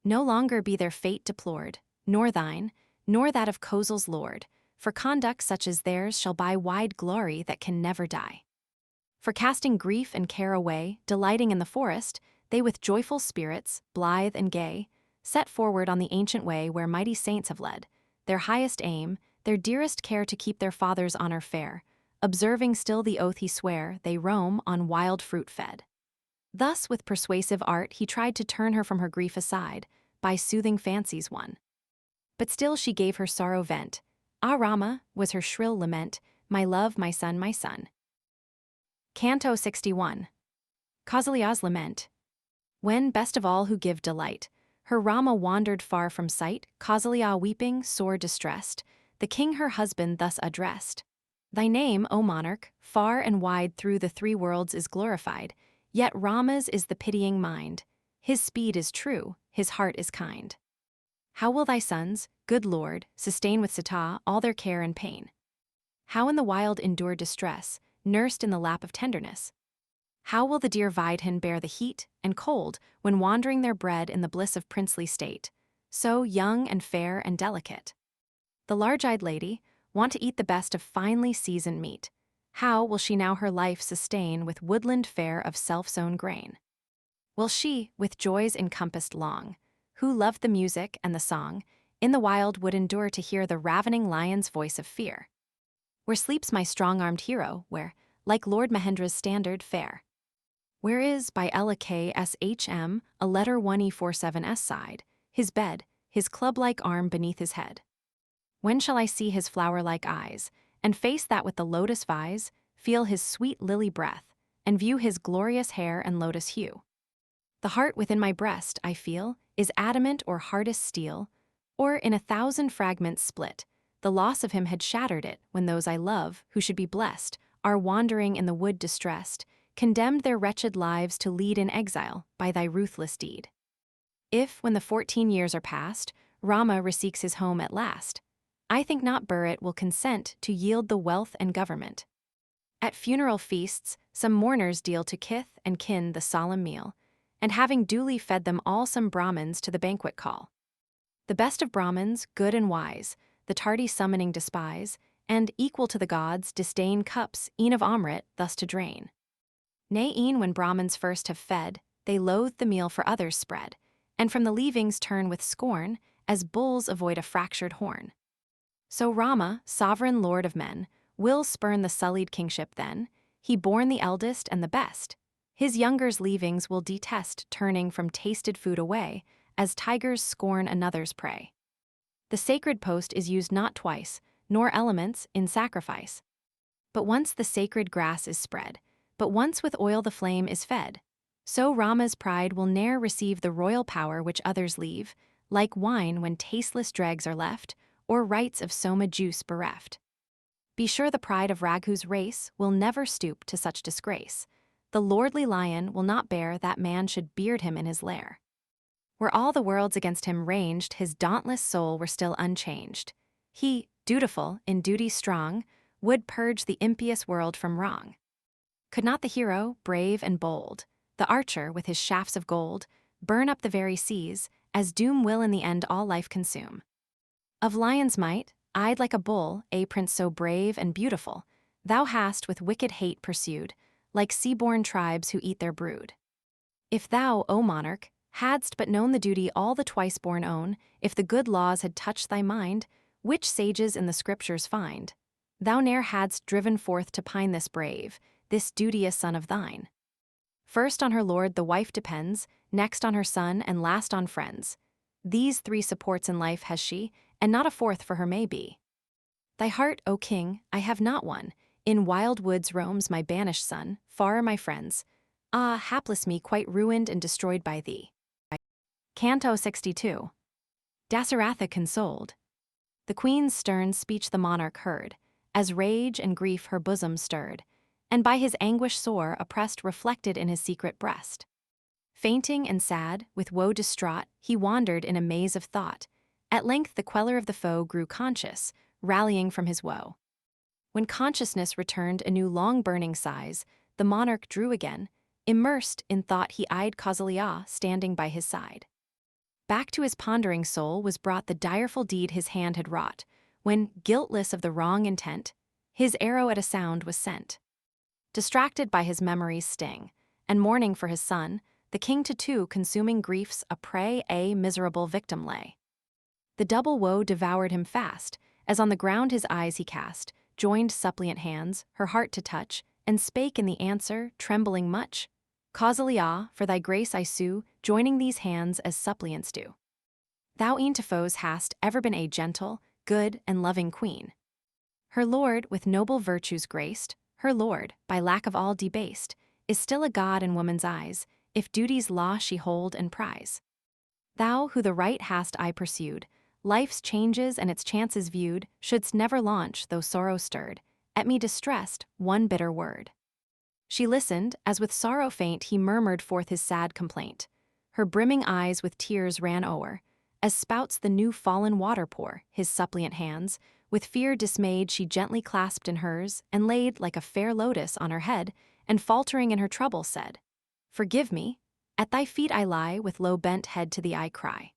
No longer be their fate deplored, nor thine, nor that of Kausal's lord, for conduct such as theirs shall buy wide glory that can never die. For casting grief and care away, delighting in the forest, they with joyful spirits, blithe and gay, set forward on the ancient way where mighty saints have led, their highest aim, their dearest care to keep their father's honor fair, observing still the oath he sware, they roam on wild fruit fed. Thus with persuasive art he tried to turn her from her grief aside, by soothing fancies won. But still she gave her sorrow vent. Ah Rama, was her shrill lament, my love, my son, my son. Canto 61. Kausalia's Lament. When, best of all who give delight, her Rama wandered far from sight, Kausalia weeping, sore distressed, the king her husband thus addressed. Thy name, O monarch, far and wide through the 3 worlds is glorified, yet Rama's is the pitying mind. His speed is true, his heart is kind. How will thy sons, good Lord, sustain with Sítá all their care and pain? How in the wild endure distress, nursed in the lap of tenderness? How will the dear Vidhan bear the heat and cold when wandering their bread in the bliss of princely state, so young and fair and delicate? The large-eyed lady, wont to eat the best of finely seasoned meat, how will she now her life sustain with woodland fare of self-sown grain? Will she, with joys encompassed long, who loved the music and the song, in the wild would endure to hear the ravening lion's voice of fear? Where sleeps my strong-armed hero, where, like Lord Mahendra's standard fair? Where is, by LKSHM, a letter 1E47S side, his bed, his club-like arm beneath his head? When shall I see his flower-like eyes, and face that with the lotus vise, feel his sweet lily breath, and view his glorious hair and lotus hue? The heart within my breast, I feel, is adamant or hardest steel, or in 1,000 fragments split. The loss of him had shattered it when those I love, who should be blessed, are wandering in the wood distressed, condemned their wretched lives to lead in exile by thy ruthless deed. If, when the 14 years are past, Rama reseeks his home at last, I think not Burrit will consent to yield the wealth and government. At funeral feasts, some mourners deal to kith and kin the solemn meal, and having duly fed them all, some Brahmins to the banquet call. The best of Brahmins, good and wise, the tardy summoning despise, and, equal to the gods, disdain cups, e'en of Amrit, thus to drain. Nay, e'en when Brahmins first have fed, they loathe the meal for others spread, and from the leavings turn with scorn, as bulls avoid a fractured horn. So Rama, sovereign lord of men, will spurn the sullied kingship then, he born the eldest and the best. His younger's leavings will detest, turning from tasted food away, as tigers scorn another's prey. The sacred post is used not twice, nor elements, in sacrifice. But once the sacred grass is spread, but once with oil the flame is fed. So Rama's pride will ne'er receive the royal power which others leave, like wine when tasteless dregs are left, or rites of soma juice bereft. Be sure the pride of Raghu's race will never stoop to such disgrace. The lordly lion will not bear that man should beard him in his lair. Were all the worlds against him ranged, his dauntless soul were still unchanged. He, dutiful, in duty strong, would purge the impious world from wrong. Could not the hero, brave and bold, the archer with his shafts of gold, burn up the very seas, as doom will in the end all life consume. Of lion's might, eyed like a bull, a prince so brave and beautiful, thou hast with wicked hate pursued, like sea-born tribes who eat their brood. If thou, O monarch, hadst but known the duty all the twice-born own, if the good laws had touched thy mind, which sages in the scriptures find, thou ne'er hadst driven forth to pine this brave, this duteous son of thine. First on her lord the wife depends, next on her son, and last on friends. These three supports in life has she, and not a fourth for her may be. Thy heart, O king, I have not one. In wild woods roams my banished son, far are my friends. Ah, hapless me, quite ruined and destroyed by thee. Canto 62. Dasaratha consoled. The queen's stern speech the monarch heard, as rage and grief her bosom stirred, and by his anguish sore oppressed reflected in his secret breast. Fainting and sad, with woe distraught, he wandered in a maze of thought. At length the queller of the foe grew conscious, rallying from his woe. When consciousness returned anew long-burning sighs, the monarch drew again. Immersed in thought he eyed Kausalya standing by his side. Back to his pondering soul was brought the direful deed his hand had wrought, when, guiltless of the wrong intent, his arrow at a sound was sent. Distracted by his memory's sting, and mourning for his son, the king to two consuming griefs a prey a miserable victim lay. The double woe devoured him fast, as on the ground his eyes he cast, joined suppliant hands, her heart to touch, and spake in the answer, trembling much, Kausalya, for thy grace I sue, joining these hands as suppliants do. Thou e'en to foes hast ever been a gentle, good, and loving queen. Her lord, with noble virtues graced, her lord, by lack of all debased, is still a god in woman's eyes, if duty's law she hold and prize. Thou, who the right hast I pursued, life's changes and its chances viewed, shouldst never launch, though sorrow stirred, at me distressed, one bitter word. She listened, as with sorrow faint he murmured forth his sad complaint. Her brimming eyes with tears ran o'er, as spouts the new fallen water pour, his suppliant hands, with fear dismayed she gently clasped in hers, and laid like a fair lotus on her head, and faltering in her trouble said, Forgive me, at thy feet I lie, with low bent head to thee I cry.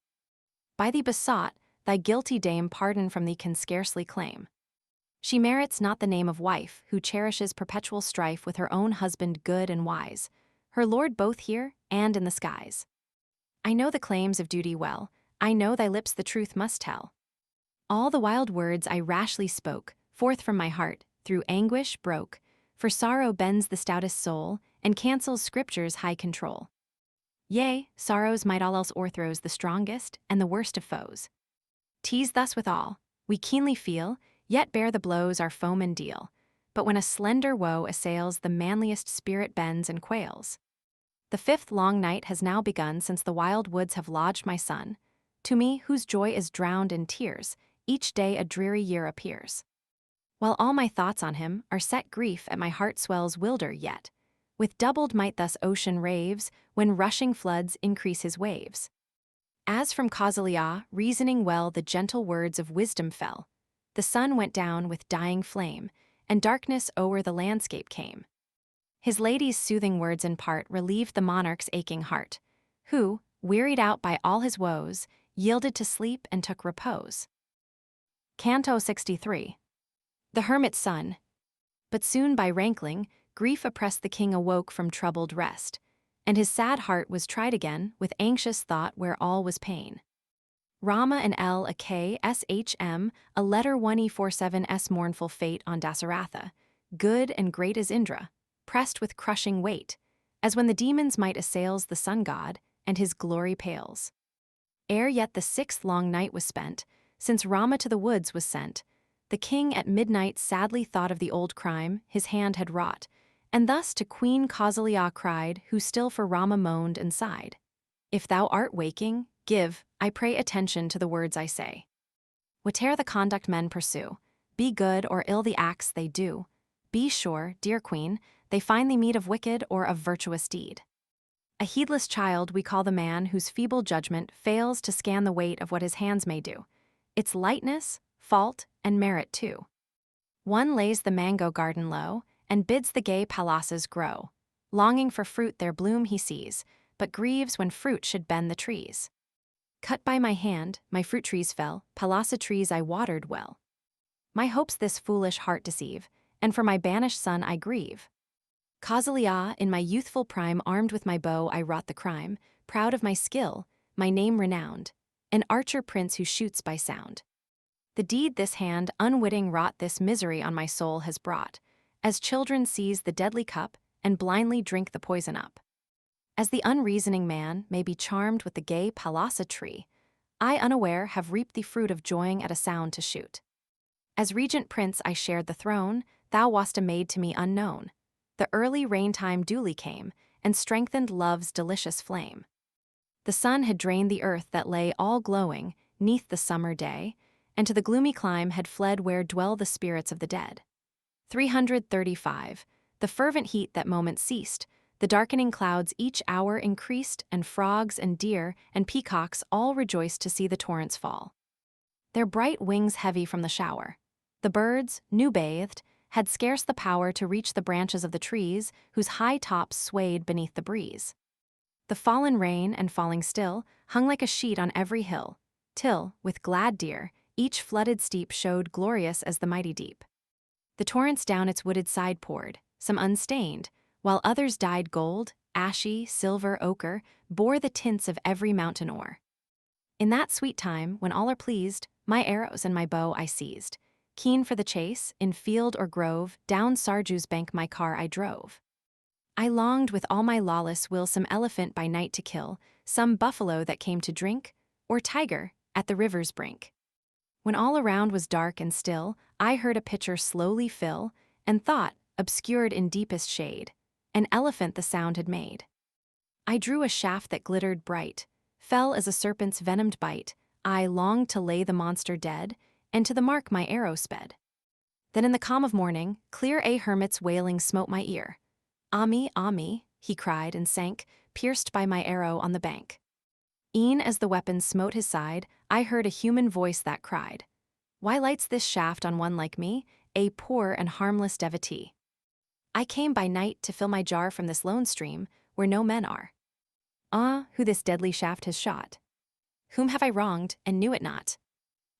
By thee besought, thy guilty dame pardon from thee can scarcely claim. She merits not the name of wife, who cherishes perpetual strife with her own husband good and wise, her lord both here and in the skies. I know the claims of duty well, I know thy lips the truth must tell. All the wild words I rashly spoke, forth from my heart, through anguish broke, for sorrow bends the stoutest soul, and cancels scripture's high control. Yea, sorrows might all else o'erthrows the strongest and the worst of foes. Teased thus withal, we keenly feel, yet bear the blows our foemen deal, but when a slender woe assails, the manliest spirit bends and quails. The fifth long night has now begun since the wild woods have lodged my son. To me, whose joy is drowned in tears, each day a dreary year appears. While all my thoughts on him are set, grief at my heart swells wilder yet. With doubled might thus ocean raves, when rushing floods increase his waves. As from Kausalya, reasoning well, the gentle words of wisdom fell. The sun went down with dying flame, and darkness o'er the landscape came. His lady's soothing words in part relieved the monarch's aching heart, who, wearied out by all his woes, yielded to sleep and took repose. Canto 63. The hermit's son. But soon by rankling, grief oppressed the king awoke from troubled rest, and his sad heart was tried again with anxious thought where all was pain. Rama and L a K SHM, a letter 1E47's mournful fate on Dasaratha, good and great as Indra, pressed with crushing weight, as when the demon's might assails the sun god, and his glory pales. Ere yet the sixth long night was spent, since Rama to the woods was sent, the king at midnight sadly thought of the old crime his hand had wrought, and thus to Queen Kausalya cried, who still for Rama moaned and sighed. If thou art waking, give, I pray, attention to the words I say. Whate'er the conduct men pursue, be good or ill the acts they do, be sure, dear queen, they find thee meet of wicked or of virtuous deed. A heedless child we call the man whose feeble judgment fails to scan the weight of what his hands may do, its lightness, fault, and merit too. One lays the mango garden low, and bids the gay palaces grow. Longing for fruit their bloom he sees, but grieves when fruit should bend the trees. Cut by my hand, my fruit trees fell, palasa trees I watered well. My hopes this foolish heart deceive, and for my banished son I grieve. Kausalya, in my youthful prime, armed with my bow I wrought the crime, proud of my skill, my name renowned, an archer prince who shoots by sound. The deed this hand, unwitting, wrought this misery on my soul has brought, as children seize the deadly cup and blindly drink the poison up. As the unreasoning man may be charmed with the gay palasa tree, I unaware have reaped the fruit of joying at a sound to shoot. As regent prince I shared the throne, thou wast a maid to me unknown. The early rain time duly came, and strengthened love's delicious flame. The sun had drained the earth that lay all glowing, 'neath the summer day, and to the gloomy clime had fled where dwell the spirits of the dead. 335. The fervent heat that moment ceased, the darkening clouds each hour increased, and frogs and deer and peacocks all rejoiced to see the torrents fall. Their bright wings heavy from the shower. The birds, new-bathed, had scarce the power to reach the branches of the trees, whose high tops swayed beneath the breeze. The fallen rain, and falling still, hung like a sheet on every hill, till, with glad deer, each flooded steep showed glorious as the mighty deep. The torrents down its wooded side poured, some unstained, while others dyed gold, ashy, silver, ochre, bore the tints of every mountain ore. In that sweet time, when all are pleased, my arrows and my bow I seized. Keen for the chase, in field or grove, down Sarju's bank my car I drove. I longed with all my lawless will some elephant by night to kill, some buffalo that came to drink, or tiger, at the river's brink. When all around was dark and still, I heard a pitcher slowly fill, and thought, obscured in deepest shade, an elephant the sound had made. I drew a shaft that glittered bright, fell as a serpent's venomed bite. I longed to lay the monster dead, and to the mark my arrow sped. Then in the calm of morning, clear a hermit's wailing smote my ear. Ami, Ami, he cried and sank, pierced by my arrow on the bank. E'en as the weapon smote his side, I heard a human voice that cried, "Why lights this shaft on one like me, a poor and harmless devotee? I came by night to fill my jar from this lone stream, where no men are. Ah, who this deadly shaft has shot? Whom have I wronged, and knew it not?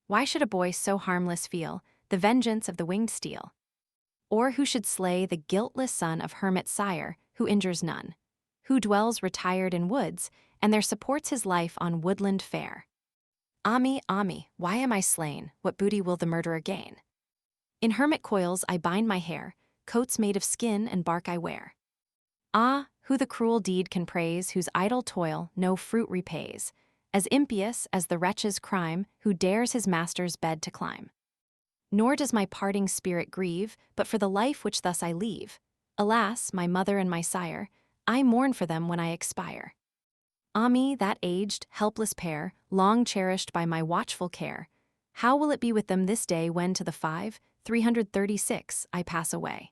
Why should a boy so harmless feel the vengeance of the winged steel? Or who should slay the guiltless son of hermit sire, who injures none, who dwells retired in woods, and there supports his life on woodland fare? Ami, Ami, why am I slain? What booty will the murderer gain? In hermit coils I bind my hair, coats made of skin and bark I wear. Ah, who the cruel deed can praise, whose idle toil no fruit repays, as impious as the wretch's crime, who dares his master's bed to climb? Nor does my parting spirit grieve, but for the life which thus I leave. Alas, my mother and my sire, I mourn for them when I expire. Ami, that aged, helpless pair, long cherished by my watchful care, how will it be with them this day when to the 336 I pass away?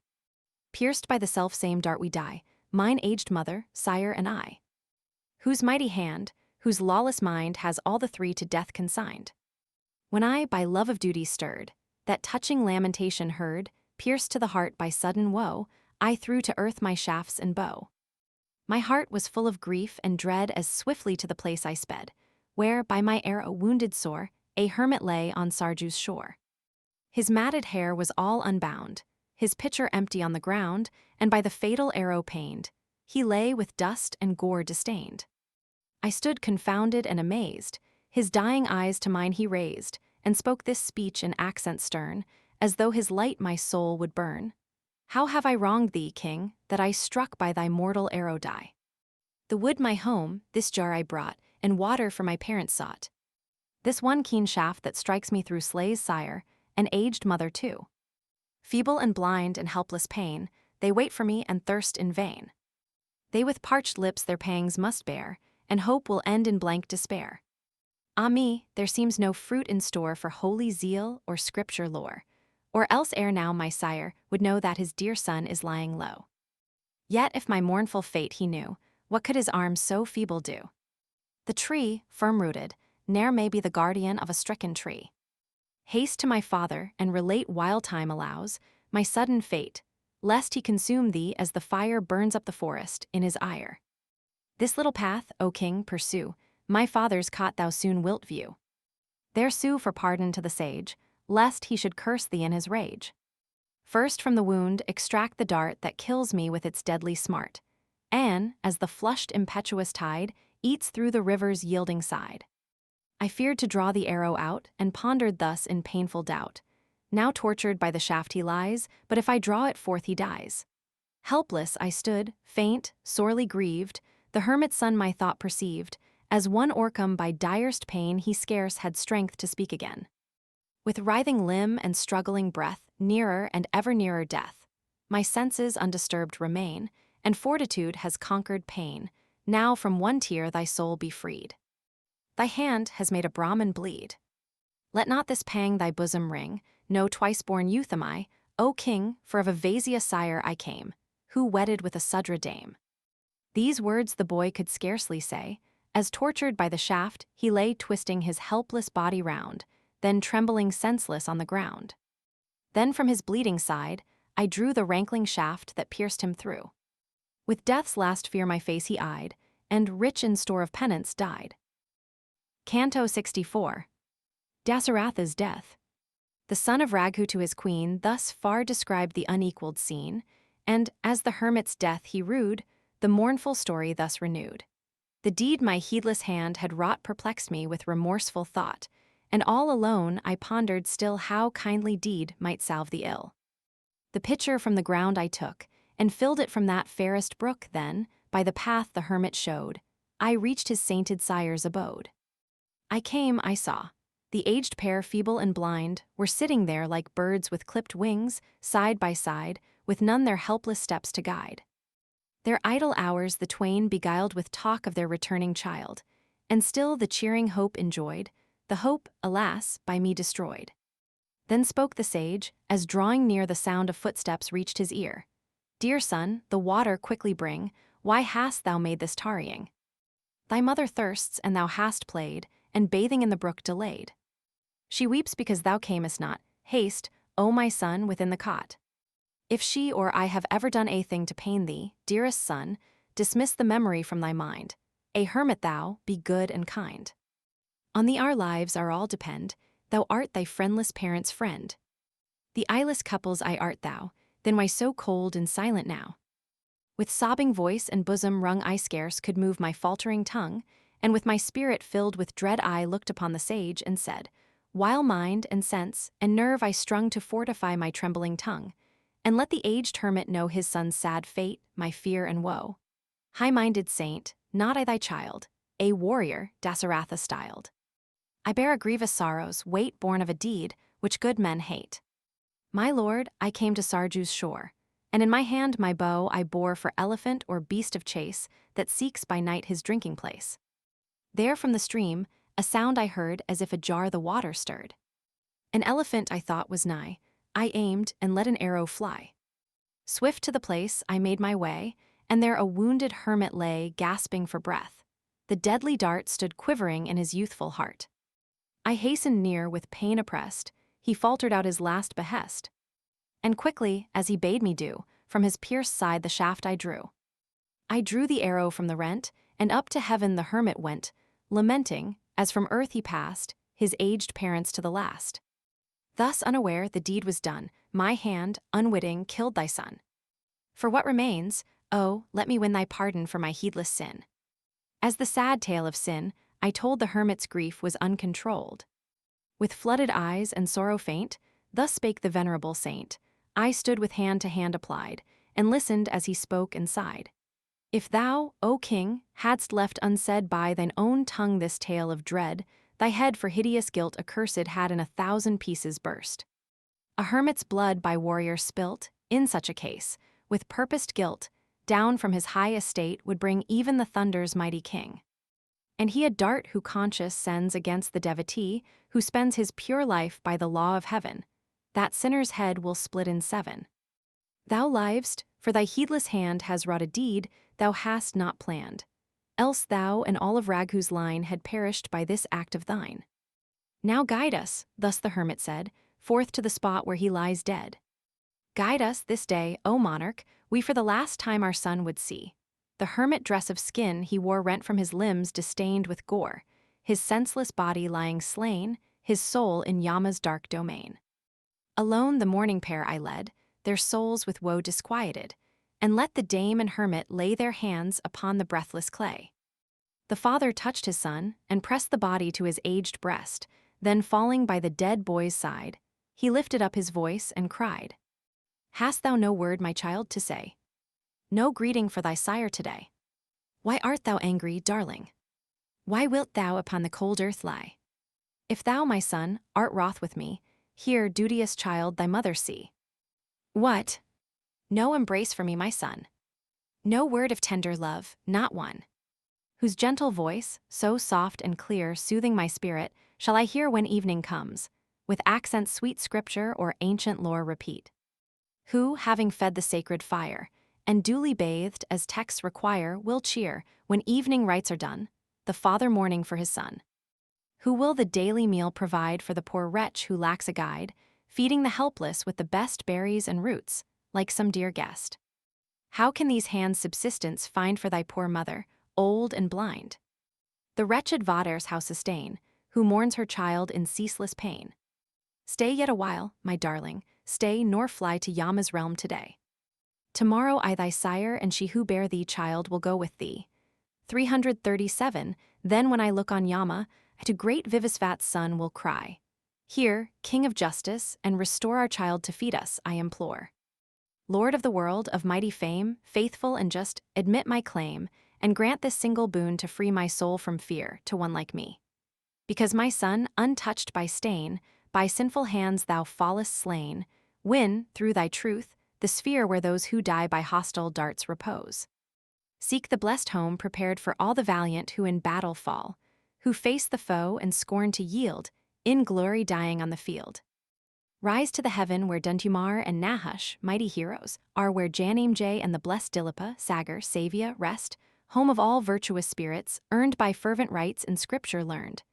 Pierced by the self-same dart we die, mine aged mother, sire, and I. Whose mighty hand, whose lawless mind has all the three to death consigned. When I, by love of duty stirred, that touching lamentation heard, pierced to the heart by sudden woe, I threw to earth my shafts and bow. My heart was full of grief and dread as swiftly to the place I sped, where, by my arrow wounded sore, a hermit lay on Sarju's shore. His matted hair was all unbound, his pitcher empty on the ground, and by the fatal arrow pained, he lay with dust and gore distained. I stood confounded and amazed, his dying eyes to mine he raised, and spoke this speech in accent stern, as though his light my soul would burn. How have I wronged thee, king, that I struck by thy mortal arrow die? The wood my home, this jar I brought, and water for my parents sought. This one keen shaft that strikes me through slay's sire, an aged mother too. Feeble and blind and helpless pain, they wait for me and thirst in vain. They with parched lips their pangs must bear, and hope will end in blank despair. Ah me, there seems no fruit in store for holy zeal or scripture lore, or else ere now my sire would know that his dear son is lying low. Yet if my mournful fate he knew, what could his arms so feeble do? The tree, firm-rooted, ne'er may be the guardian of a stricken tree. Haste to my father, and relate while time allows, my sudden fate, lest he consume thee as the fire burns up the forest in his ire. This little path, O king, pursue, my father's cot thou soon wilt view. There sue for pardon to the sage, lest he should curse thee in his rage. First from the wound extract the dart that kills me with its deadly smart, and, as the flushed impetuous tide eats through the river's yielding side. I feared to draw the arrow out, and pondered thus in painful doubt. Now tortured by the shaft he lies, but if I draw it forth he dies. Helpless I stood, faint, sorely grieved, the hermit's son my thought perceived, as one o'ercome by direst pain he scarce had strength to speak again. With writhing limb and struggling breath, nearer and ever nearer death, my senses undisturbed remain, and fortitude has conquered pain. Now from one tear thy soul be freed. Thy hand has made a Brahmin bleed. Let not this pang thy bosom wring, no twice-born youth am I, O king, for of a Vaisya sire I came, who wedded with a Sudra dame. These words the boy could scarcely say, as tortured by the shaft he lay twisting his helpless body round, then trembling senseless on the ground. Then from his bleeding side I drew the rankling shaft that pierced him through. With death's last fear my face he eyed, and rich in store of penance died. Canto 64. Dasaratha's death. The son of Raghu to his queen thus far described the unequaled scene, and, as the hermit's death he rued, the mournful story thus renewed. The deed my heedless hand had wrought perplexed me with remorseful thought, and all alone I pondered still how kindly deed might salve the ill. The pitcher from the ground I took, and filled it from that fairest brook, then, by the path the hermit showed, I reached his sainted sire's abode. I came, I saw. The aged pair, feeble and blind, were sitting there like birds with clipped wings, side by side, with none their helpless steps to guide. Their idle hours the twain beguiled with talk of their returning child, and still the cheering hope enjoyed, the hope, alas, by me destroyed. Then spoke the sage, as drawing near the sound of footsteps reached his ear. Dear son, the water quickly bring, why hast thou made this tarrying? Thy mother thirsts, and thou hast played, and bathing in the brook delayed. She weeps because thou camest not, haste, O my son, within the cot. If she or I have ever done a thing to pain thee, dearest son, dismiss the memory from thy mind. A hermit thou, be good and kind. On thee our lives are all depend, thou art thy friendless parents' friend. The eyeless couples I art thou, then why so cold and silent now? With sobbing voice and bosom wrung I scarce could move my faltering tongue, and with my spirit filled with dread I looked upon the sage and said, while mind and sense and nerve I strung to fortify my trembling tongue, and let the aged hermit know his son's sad fate, my fear and woe. High-minded saint, not I thy child, a warrior, Dasaratha styled. I bear a grievous sorrow's weight born of a deed which good men hate. My lord, I came to Sarju's shore, and in my hand my bow I bore for elephant or beast of chase that seeks by night his drinking place. There from the stream, a sound I heard as if ajar the water stirred. An elephant I thought was nigh, I aimed and let an arrow fly. Swift to the place I made my way, and there a wounded hermit lay gasping for breath. The deadly dart stood quivering in his youthful heart. I hastened near with pain oppressed, he faltered out his last behest. And quickly, as he bade me do, from his pierced side the shaft I drew. I drew the arrow from the rent, and up to heaven the hermit went, lamenting, as from earth he passed, his aged parents to the last. Thus unaware the deed was done, my hand, unwitting, killed thy son. For what remains, oh, let me win thy pardon for my heedless sin. As the sad tale of sin, I told the hermit's grief was uncontrolled. With flooded eyes and sorrow faint, thus spake the venerable saint, I stood with hand to hand applied, and listened as he spoke and sighed. If thou, O king, hadst left unsaid by thine own tongue this tale of dread, thy head for hideous guilt accursed had in 1,000 pieces burst. A hermit's blood by warrior spilt, in such a case, with purposed guilt, down from his high estate would bring even the thunder's mighty king. And he a dart who conscious sends against the devotee, who spends his pure life by the law of heaven, that sinner's head will split in 7. Thou livest, for thy heedless hand has wrought a deed thou hast not planned, else thou and all of Raghu's line had perished by this act of thine. Now guide us, thus the hermit said, forth to the spot where he lies dead. Guide us this day, O monarch, we for the last time our son would see. The hermit dress of skin he wore rent from his limbs disdained with gore, his senseless body lying slain, his soul in Yama's dark domain. Alone the mourning pair I led, their souls with woe disquieted, and let the dame and hermit lay their hands upon the breathless clay. The father touched his son, and pressed the body to his aged breast, then falling by the dead boy's side, he lifted up his voice and cried, "Hast thou no word, my child, to say? No greeting for thy sire today? Why art thou angry, darling? Why wilt thou upon the cold earth lie? If thou, my son, art wroth with me, here, duteous child, thy mother see. What? No embrace for me, my son? No word of tender love, not one? Whose gentle voice, so soft and clear, soothing my spirit, shall I hear when evening comes, with accents sweet scripture or ancient lore repeat? Who, having fed the sacred fire, and duly bathed as texts require, will cheer, when evening rites are done, the father mourning for his son? Who will the daily meal provide for the poor wretch who lacks a guide, feeding the helpless with the best berries and roots, like some dear guest? How can these hands subsistence find for thy poor mother, old and blind? The wretched vaders how sustain, who mourns her child in ceaseless pain? Stay yet a while, my darling, stay nor fly to Yama's realm today. Tomorrow I thy sire and she who bare thee child will go with thee. 337, then when I look on Yama, to great Vivasvat's son will cry, "Here, King of justice, and restore our child to feed us, I implore. Lord of the world, of mighty fame, faithful and just, admit my claim, and grant this single boon to free my soul from fear to one like me. Because my son, untouched by stain, by sinful hands thou fallest slain, win, through thy truth, the sphere where those who die by hostile darts repose. Seek the blessed home prepared for all the valiant who in battle fall, who face the foe and scorn to yield, in glory dying on the field. Rise to the heaven where Duntumar and Nahush, mighty heroes, are, where Janimjay and the blessed Dilipa, Sagar, Savia, rest, home of all virtuous spirits, earned by fervent rites and scripture learned,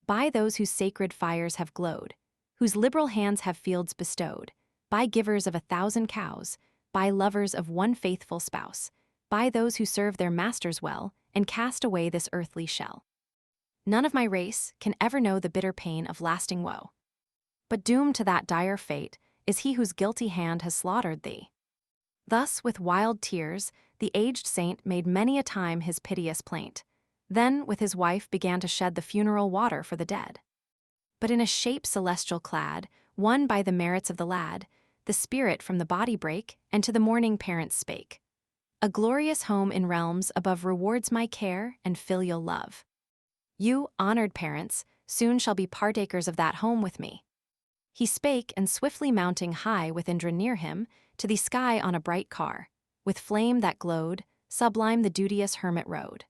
by those whose sacred fires have glowed, whose liberal hands have fields bestowed, by givers of 1,000 cows, by lovers of one faithful spouse, by those who serve their masters well and cast away this earthly shell. None of my race can ever know the bitter pain of lasting woe. But doomed to that dire fate is he whose guilty hand has slaughtered thee." Thus, with wild tears, the aged saint made many a time his piteous plaint. Then, with his wife, began to shed the funeral water for the dead. But in a shape celestial clad, won by the merits of the lad, the spirit from the body brake, and to the mourning parents spake, "A glorious home in realms above rewards my care and filial love. You, honored parents, soon shall be partakers of that home with me." He spake, and swiftly mounting high with Indra near him, to the sky on a bright car, with flame that glowed, sublime the duteous hermit rode.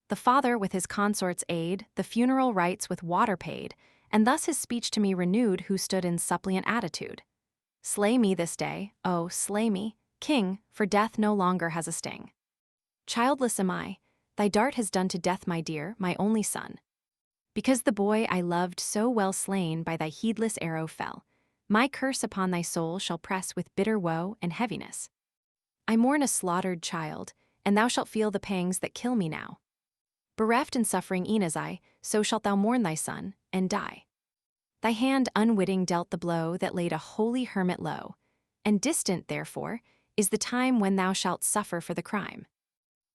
The father, with his consort's aid, the funeral rites with water paid, and thus his speech to me renewed, who stood in suppliant attitude. "Slay me this day, oh, slay me, king, for death no longer has a sting. Childless am I, thy dart has done to death my dear, my only son. Because the boy I loved so well slain by thy heedless arrow fell, my curse upon thy soul shall press with bitter woe and heaviness. I mourn a slaughtered child, and thou shalt feel the pangs that kill me now. Bereft and suffering e'en as I, so shalt thou mourn thy son, and die. Thy hand unwitting dealt the blow that laid a holy hermit low, and distant, therefore, is the time when thou shalt suffer for the crime.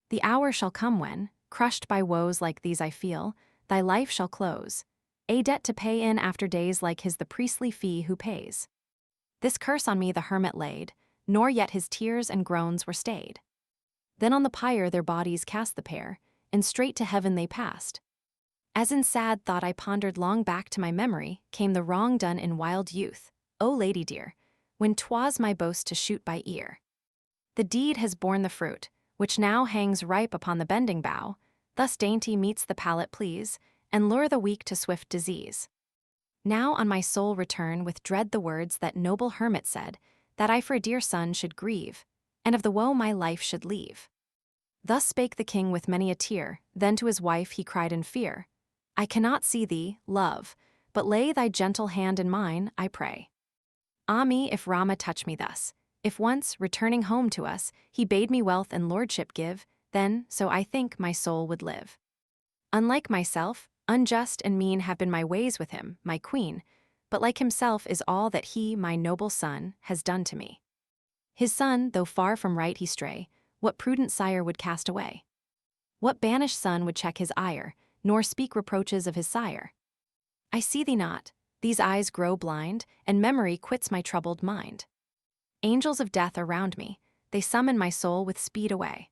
The hour shall come when, crushed by woes like these I feel, thy life shall close, a debt to pay in after days like his the priestly fee who pays. This curse on me the hermit laid, nor yet his tears and groans were stayed. Then on the pyre their bodies cast the pair, and straight to heaven they passed. As in sad thought I pondered long back to my memory, came the wrong done in wild youth, O lady dear, when 'twas my boast to shoot by ear. The deed has borne the fruit, which now hangs ripe upon the bending bough, thus dainty meets the palate please, and lure the weak to swift disease. Now on my soul return with dread the words that noble hermit said, that I for a dear son should grieve, and of the woe my life should leave. Thus spake the king with many a tear, then to his wife he cried in fear, I cannot see thee, love, but lay thy gentle hand in mine, I pray. Ah me, if Rama touch me thus, if once, returning home to us, he bade me wealth and lordship give, then, so I think, my soul would live. Unlike myself, unjust and mean have been my ways with him, my queen, but like himself is all that he, my noble son, has done to me. His son, though far from right he stray, what prudent sire would cast away? What banished son would check his ire, nor speak reproaches of his sire? I see thee not, these eyes grow blind, and memory quits my troubled mind. Angels of death are round me, they summon my soul with speed away.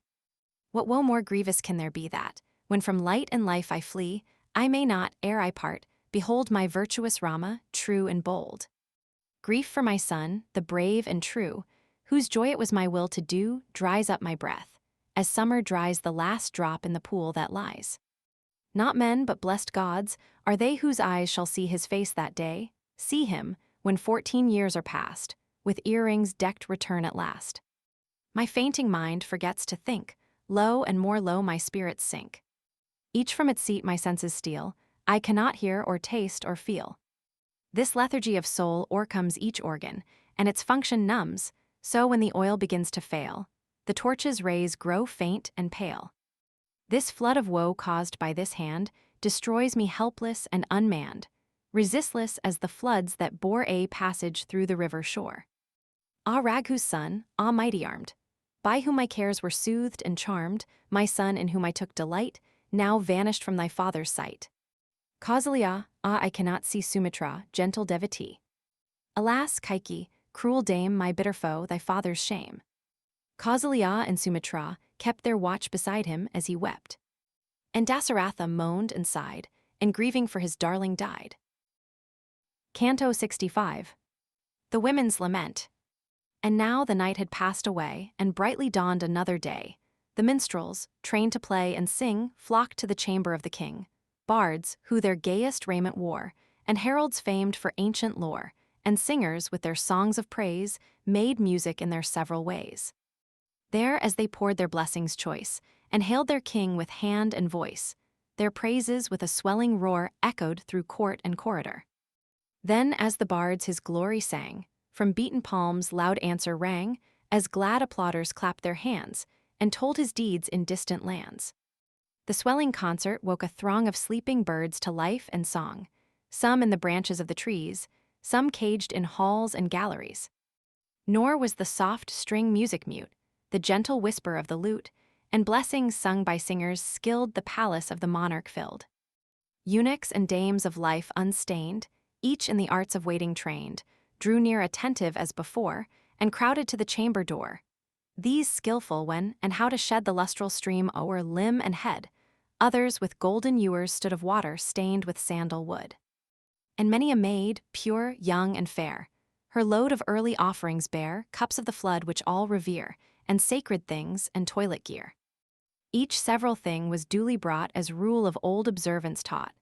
What woe more grievous can there be that, when from light and life I flee, I may not, ere I part, behold my virtuous Rama, true and bold. Grief for my son, the brave and true, whose joy it was my will to do, dries up my breath, as summer dries the last drop in the pool that lies. Not men but blessed gods are they whose eyes shall see his face that day, see him, when 14 years are past, with earrings decked return at last. My fainting mind forgets to think, low and more low my spirits sink. Each from its seat my senses steal, I cannot hear or taste or feel. This lethargy of soul o'ercomes each organ, and its function numbs, so when the oil begins to fail, the torch's rays grow faint and pale. This flood of woe caused by this hand destroys me helpless and unmanned, resistless as the floods that bore a passage through the river shore. Ah Raghu's son, ah mighty armed, by whom my cares were soothed and charmed, my son in whom I took delight, now vanished from thy father's sight. Kausalya, ah I cannot see Sumitra, gentle devotee. Alas, Kaikeyí, cruel dame, my bitter foe, thy father's shame. Kausalya and Sumitra kept their watch beside him as he wept. And Dasaratha moaned and sighed, and grieving for his darling died. Canto 65. The Women's Lament. And now the night had passed away, and brightly dawned another day. The minstrels, trained to play and sing, flocked to the chamber of the king. Bards, who their gayest raiment wore, and heralds famed for ancient lore, and singers, with their songs of praise, made music in their several ways. There, as they poured their blessings choice, and hailed their king with hand and voice, their praises with a swelling roar echoed through court and corridor. Then, as the bards his glory sang, from beaten palms loud answer rang, as glad applauders clapped their hands, and told his deeds in distant lands. The swelling concert woke a throng of sleeping birds to life and song, some in the branches of the trees, some caged in halls and galleries. Nor was the soft string music mute, the gentle whisper of the lute, and blessings sung by singers skilled the palace of the monarch filled. Eunuchs and dames of life unstained, each in the arts of waiting trained, drew near attentive as before, and crowded to the chamber door. These skillful when and how to shed the lustral stream o'er limb and head, others with golden ewers stood of water stained with sandal wood. And many a maid, pure, young, and fair, her load of early offerings bear, cups of the flood which all revere, and sacred things and toilet gear. Each several thing was duly brought as rule of old observance taught,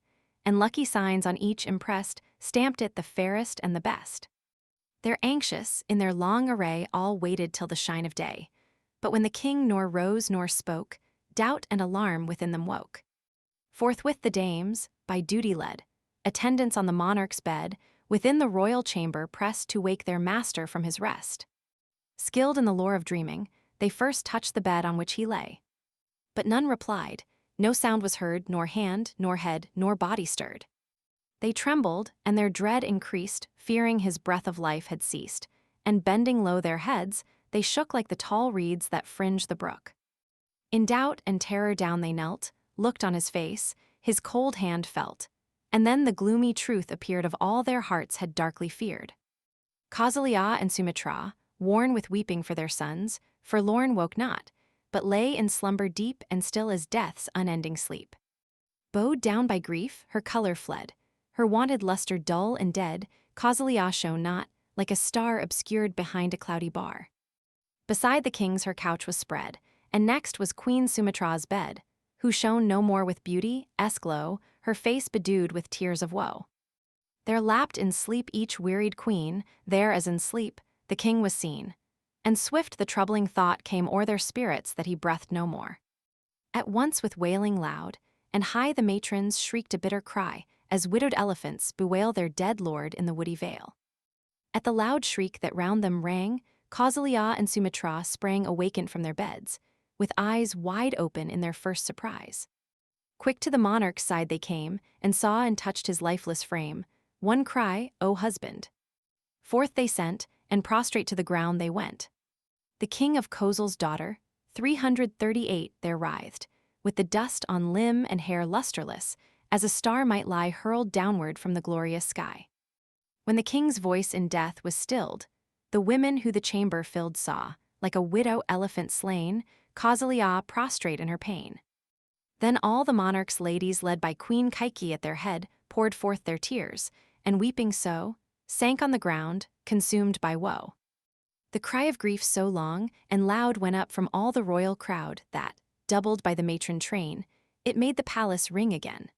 and lucky signs on each impressed stamped it the fairest and the best. They're anxious, in their long array all waited till the shine of day, but when the king nor rose nor spoke, doubt and alarm within them woke. Forthwith the dames, by duty led, attendants on the monarch's bed, within the royal chamber pressed to wake their master from his rest. Skilled in the lore of dreaming, they first touched the bed on which he lay. But none replied, no sound was heard, nor hand, nor head, nor body stirred. They trembled, and their dread increased, fearing his breath of life had ceased, and bending low their heads, they shook like the tall reeds that fringe the brook. In doubt and terror down they knelt, looked on his face, his cold hand felt, and then the gloomy truth appeared of all their hearts had darkly feared. Kausalya and Sumitra, worn with weeping for their sons, forlorn woke not, but lay in slumber deep and still as death's unending sleep. Bowed down by grief, her color fled, her wonted luster dull and dead, Kausalya shone not, like a star obscured behind a cloudy bar. Beside the king's her couch was spread, and next was Queen Sumitra's bed, who shone no more with beauty, glow, her face bedewed with tears of woe. There lapped in sleep each wearied queen, there as in sleep, the king was seen, and swift the troubling thought came o'er their spirits that he breathed no more. At once with wailing loud, and high the matrons shrieked a bitter cry, as widowed elephants bewail their dead lord in the woody vale. At the loud shriek that round them rang, Kausalya and Sumitra sprang awakened from their beds, with eyes wide open in their first surprise. Quick to the monarch's side they came, and saw and touched his lifeless frame. One cry, "O husband!" Forth they sent, and prostrate to the ground they went. The king of Kozel's daughter, 338 there writhed, with the dust on limb and hair lusterless, as a star might lie hurled downward from the glorious sky. When the king's voice in death was stilled, the women who the chamber filled saw, like a widow elephant slain, Ayodhyá prostrate in her pain. Then all the monarch's ladies, led by Queen Kaikeyí at their head, poured forth their tears, and weeping so, sank on the ground, consumed by woe. The cry of grief so long and loud went up from all the royal crowd that, doubled by the matron train, it made the palace ring again.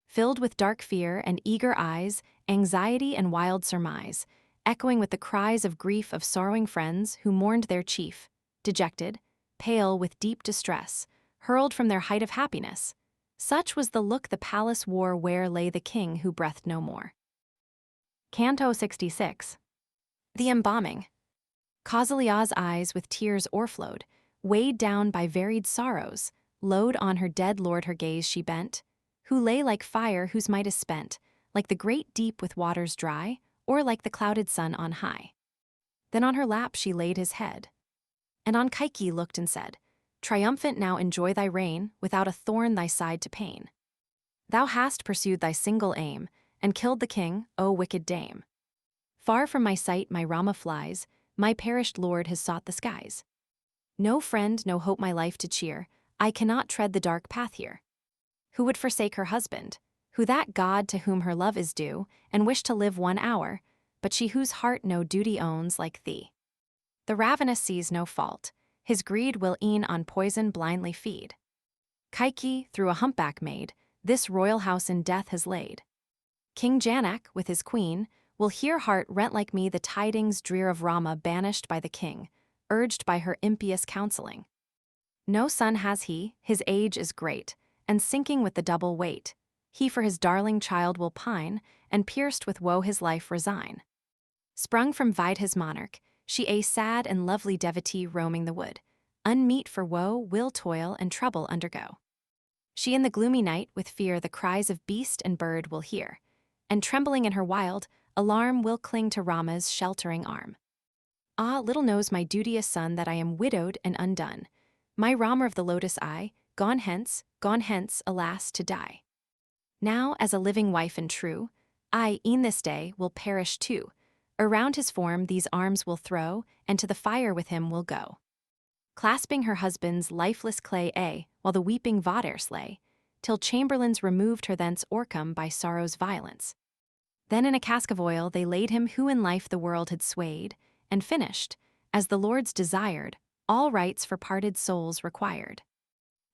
Filled with dark fear and eager eyes, anxiety and wild surmise, echoing with the cries of grief of sorrowing friends who mourned their chief, dejected, pale with deep distress, hurled from their height of happiness. Such was the look the palace wore where lay the king who breathed no more. Canto 66. The Embalming. Ayodhyá's eyes with tears o'erflowed, weighed down by varied sorrows, load on her dead lord her gaze she bent, who lay like fire whose might is spent, like the great deep with waters dry, or like the clouded sun on high. Then on her lap she laid his head, and on Kaikeyí looked and said, "Triumphant now enjoy thy reign, without a thorn thy side to pain. Thou hast pursued thy single aim, and killed the king, O wicked dame. Far from my sight my Ráma flies, my perished lord has sought the skies. No friend, no hope my life to cheer, I cannot tread the dark path here. Who would forsake her husband? Who that God to whom her love is due, and wish to live 1 hour, but she whose heart no duty owns like thee? The ravenous sees no fault, his greed will e'en on poison blindly feed. Kaikeyí, through a humpback maid, this royal house in death has laid. King Janak, with his queen, will hear heart rent like me the tidings drear of Ráma banished by the king, urged by her impious counseling. No son has he, his age is great, and sinking with the double weight, he for his darling child will pine, and pierced with woe his life resign. Sprung from Vidha's monarch, she a sad and lovely devotee roaming the wood, unmeet for woe will toil and trouble undergo. She in the gloomy night with fear the cries of beast and bird will hear, and trembling in her wild alarm will cling to Ráma's sheltering arm. Ah, little knows my duteous son that I am widowed and undone, my Ráma of the lotus eye, gone hence, alas, to die. Now, as a living wife and true, I, e'en this day, will perish too. Around his form these arms will throw, and to the fire with him will go. Clasping her husband's lifeless clay, while the weeping Vaders lay, till chamberlains removed her thence o'ercome by sorrow's violence. Then in a cask of oil they laid him who in life the world had swayed, and finished, as the lords desired, all rites for parted souls required.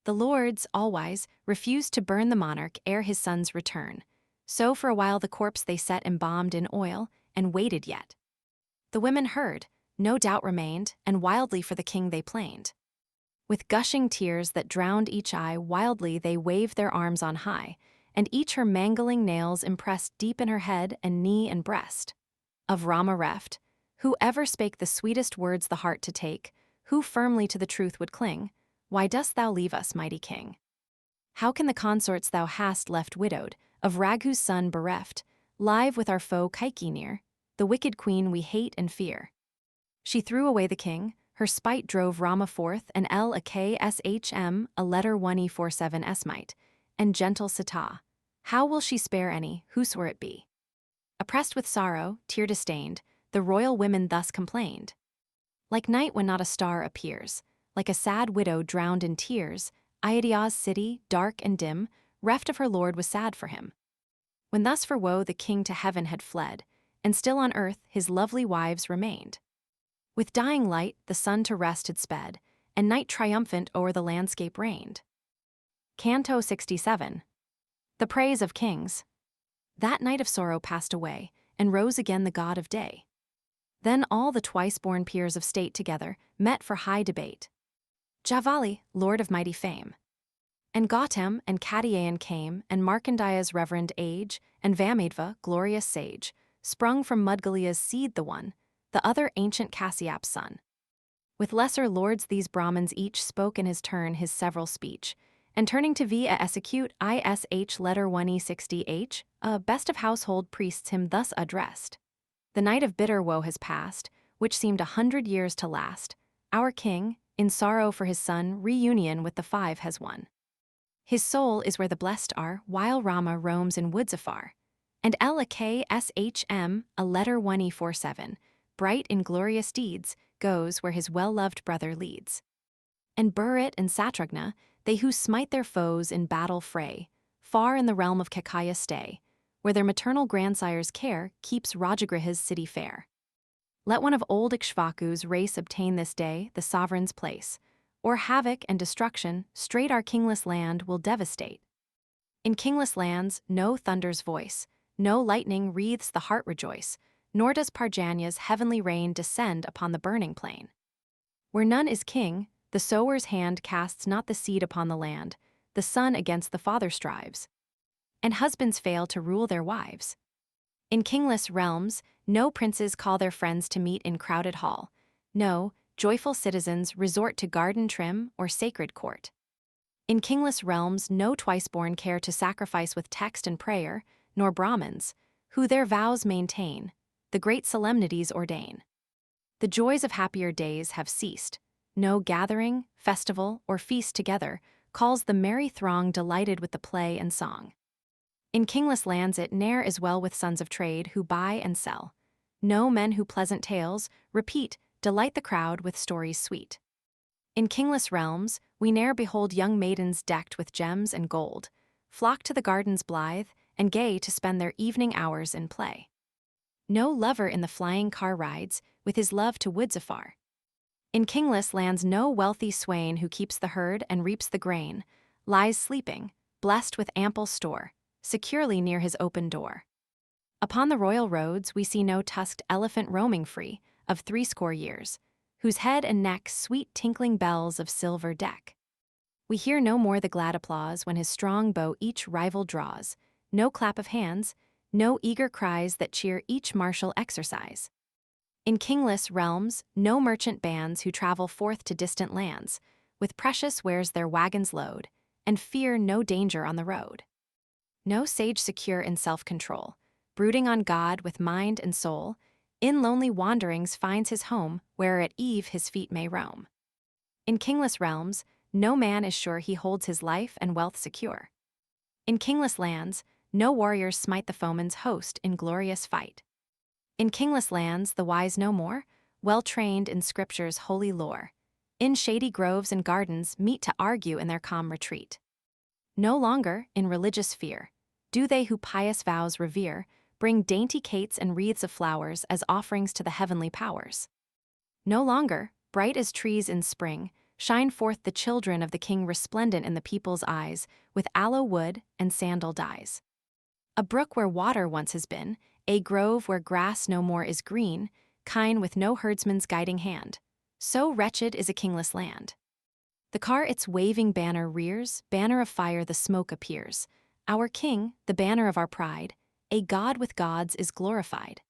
The lords, all-wise, refused to burn the monarch ere his son's return, so for a while the corpse they set embalmed in oil, and waited yet. The women heard, no doubt remained, and wildly for the king they plained. With gushing tears that drowned each eye, wildly they waved their arms on high, and each her mangling nails impressed deep in her head and knee and breast. Of Ráma reft, who ever spake the sweetest words the heart to take, who firmly to the truth would cling, why dost thou leave us, mighty king? How can the consorts thou hast left widowed, of Raghu's son bereft, live with our foe Kaikeyí near, the wicked queen we hate and fear? She threw away the king, her spite drove Ráma forth, and LAKSHM, a letter 1E47 might, and gentle Sítá. How will she spare any, whosoe'er it be? Oppressed with sorrow, tear disdained, the royal women thus complained. Like night when not a star appears, like a sad widow drowned in tears, Ayodhyá's city, dark and dim, reft of her lord was sad for him. When thus for woe the king to heaven had fled, and still on earth his lovely wives remained. With dying light the sun to rest had sped, and night triumphant o'er the landscape reigned. Canto 67. The Praise of Kings. That night of sorrow passed away, and rose again the god of day. Then all the twice-born peers of state together met for high debate. Javali, lord of mighty fame, and Gautam and Kaikeyí came, and Markandaya's reverend age, and Vamadeva, glorious sage, sprung from Mudgaliya's seed the one, the other ancient Kasyap's son. With lesser lords these Brahmins each spoke in his turn his several speech, and turning to V. a execute ish letter 1e60h, best of household priests him thus addressed. The night of bitter woe has passed, which seemed 100 years to last. Our king, in sorrow for his son, reunion with the five has won. His soul is where the blessed are, while Rama roams in woods afar. And LKSHM, a letter 1e47, bright in glorious deeds, goes where his well-loved brother leads. And Burrit and Satrugna, they who smite their foes in battle fray, far in the realm of Kaikeyí stay, where their maternal grandsire's care keeps Rajagriha's city fair. Let one of old Ikshvaku's race obtain this day the sovereign's place, or havoc and destruction straight our kingless land will devastate. In kingless lands no thunder's voice, no lightning wreathes the heart rejoice, nor does Parjanya's heavenly rain descend upon the burning plain. Where none is king, the sower's hand casts not the seed upon the land, the son against the father strives, and husbands fail to rule their wives. In kingless realms, no princes call their friends to meet in crowded hall, no, joyful citizens resort to garden trim or sacred court. In kingless realms no twice-born care to sacrifice with text and prayer, nor Brahmins, who their vows maintain, the great solemnities ordain. The joys of happier days have ceased, no gathering, festival, or feast together calls the merry throng delighted with the play and song. In kingless lands it ne'er is well with sons of trade who buy and sell. No men who pleasant tales repeat delight the crowd with stories sweet. In kingless realms we ne'er behold young maidens decked with gems and gold, flock to the gardens blithe and gay to spend their evening hours in play. No lover in the flying car rides with his love to woods afar. In kingless lands no wealthy swain who keeps the herd and reaps the grain lies sleeping, blessed with ample store, securely near his open door. Upon the royal roads we see no tusked elephant roaming free of 80 years, whose head and neck sweet tinkling bells of silver deck. We hear no more the glad applause when his strong bow each rival draws, no clap of hands, no eager cries that cheer each martial exercise. In kingless realms no merchant bands who travel forth to distant lands, with precious wares their wagons load, and fear no danger on the road. No sage secure in self-control, brooding on God with mind and soul, in lonely wanderings finds his home where at eve his feet may roam. In kingless realms, no man is sure he holds his life and wealth secure. In kingless lands, no warriors smite the foeman's host in glorious fight. In kingless lands the wise no more, well trained in scripture's holy lore, in shady groves and gardens meet to argue in their calm retreat. No longer, in religious fear, do they who pious vows revere bring dainty cates and wreaths of flowers as offerings to the heavenly powers. No longer, bright as trees in spring, shine forth the children of the king resplendent in the people's eyes with aloe wood and sandal dyes. A brook where water once has been, a grove where grass no more is green, kine with no herdsman's guiding hand. So wretched is a kingless land. The car its waving banner rears, banner of fire the smoke appears. Our king, the banner of our pride, a god with gods is glorified.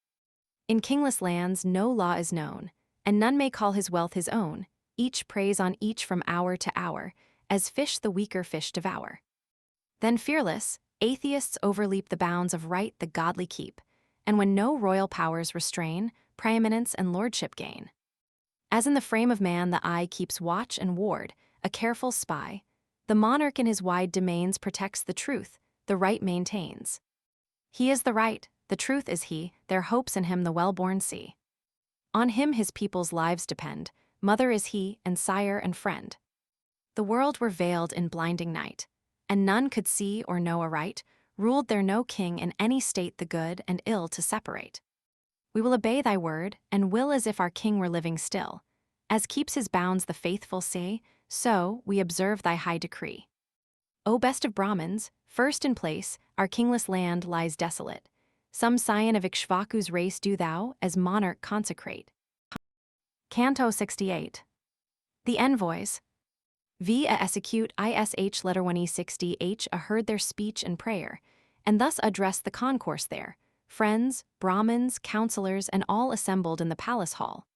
In kingless lands no law is known, and none may call his wealth his own, each preys on each from hour to hour, as fish the weaker fish devour. Then fearless, atheists overleap the bounds of right the godly keep, and when no royal powers restrain, preeminence and lordship gain. As in the frame of man the eye keeps watch and ward, a careful spy, the monarch in his wide domains protects the truth, the right maintains. He is the right, the truth is he, their hopes in him the well-born see. On him his people's lives depend, mother is he, and sire and friend. The world were veiled in blinding night, and none could see or know aright, ruled there no king in any state the good and ill to separate. We will obey thy word, and will as if our king were living still. As keeps his bounds the faithful say, so we observe thy high decree. O best of Brahmins, first in place, our kingless land lies desolate. Some scion of Ikshvaku's race do thou, as monarch, consecrate. Canto 68. The envoys. V. a execute ish letter 1e60h a heard their speech and prayer, and thus addressed the concourse there, friends, Brahmins, counselors, and all assembled in the palace hall.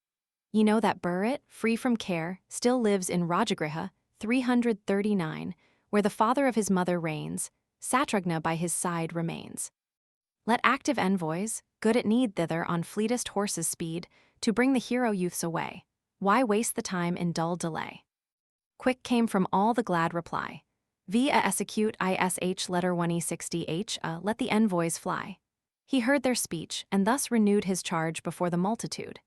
Ye know that Burrit, free from care, still lives in Rajagriha, 339, where the father of his mother reigns, Satrugna by his side remains. Let active envoys, good at need thither on fleetest horses speed, to bring the hero youths away. Why waste the time in dull delay? Quick came from all the glad reply. Via execute ish letter 1e60h, let the envoys fly. He heard their speech, and thus renewed his charge before the multitude.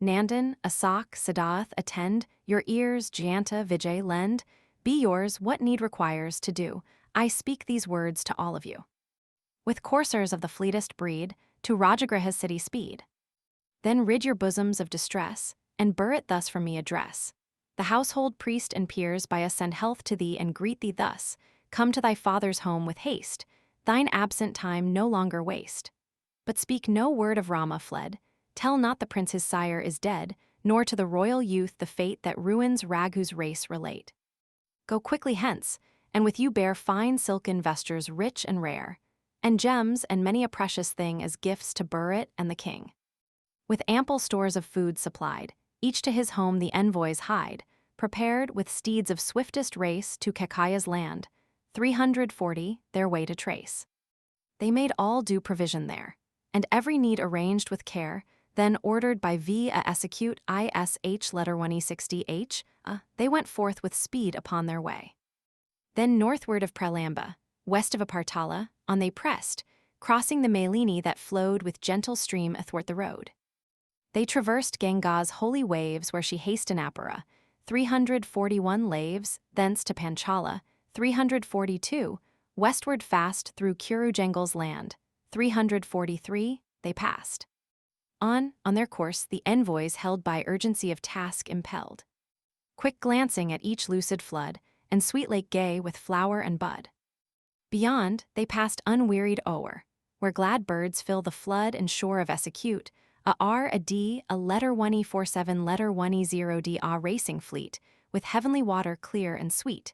Nandan, Asak, Siddharth, attend, your ears, Janta, Vijay, lend, be yours what need requires to do, I speak these words to all of you. With coursers of the fleetest breed, to Rajagriha's city speed. Then rid your bosoms of distress, and Burrit thus from me address. The household priest and peers by us send health to thee and greet thee thus, come to thy father's home with haste, thine absent time no longer waste. But speak no word of Rama fled, tell not the prince his sire is dead, nor to the royal youth the fate that ruins Raghu's race relate. Go quickly hence, and with you bear fine silken vestures rich and rare, and gems and many a precious thing as gifts to Burrit and the king. With ample stores of food supplied, each to his home the envoys hied, prepared with steeds of swiftest race to Kaikeyí's land, 340 their way to trace. They made all due provision there, and every need arranged with care, then ordered by via execute ish letter 1e60h, they went forth with speed upon their way. Then northward of Pralamba, west of Apartala, on they pressed, crossing the Malini that flowed with gentle stream athwart the road. They traversed Ganga's holy waves where she hastened Apara, 341 laves, thence to Panchala, 342, westward fast through Kurujangal's land, 343, they passed. On their course the envoys held by urgency of task impelled. Quick glancing at each lucid flood, and sweet lake gay with flower and bud. Beyond, they passed unwearied o'er, where glad birds fill the flood and shore of execute, a R, a D, a letter 1e47 letter 1e0d a racing fleet, with heavenly water clear and sweet.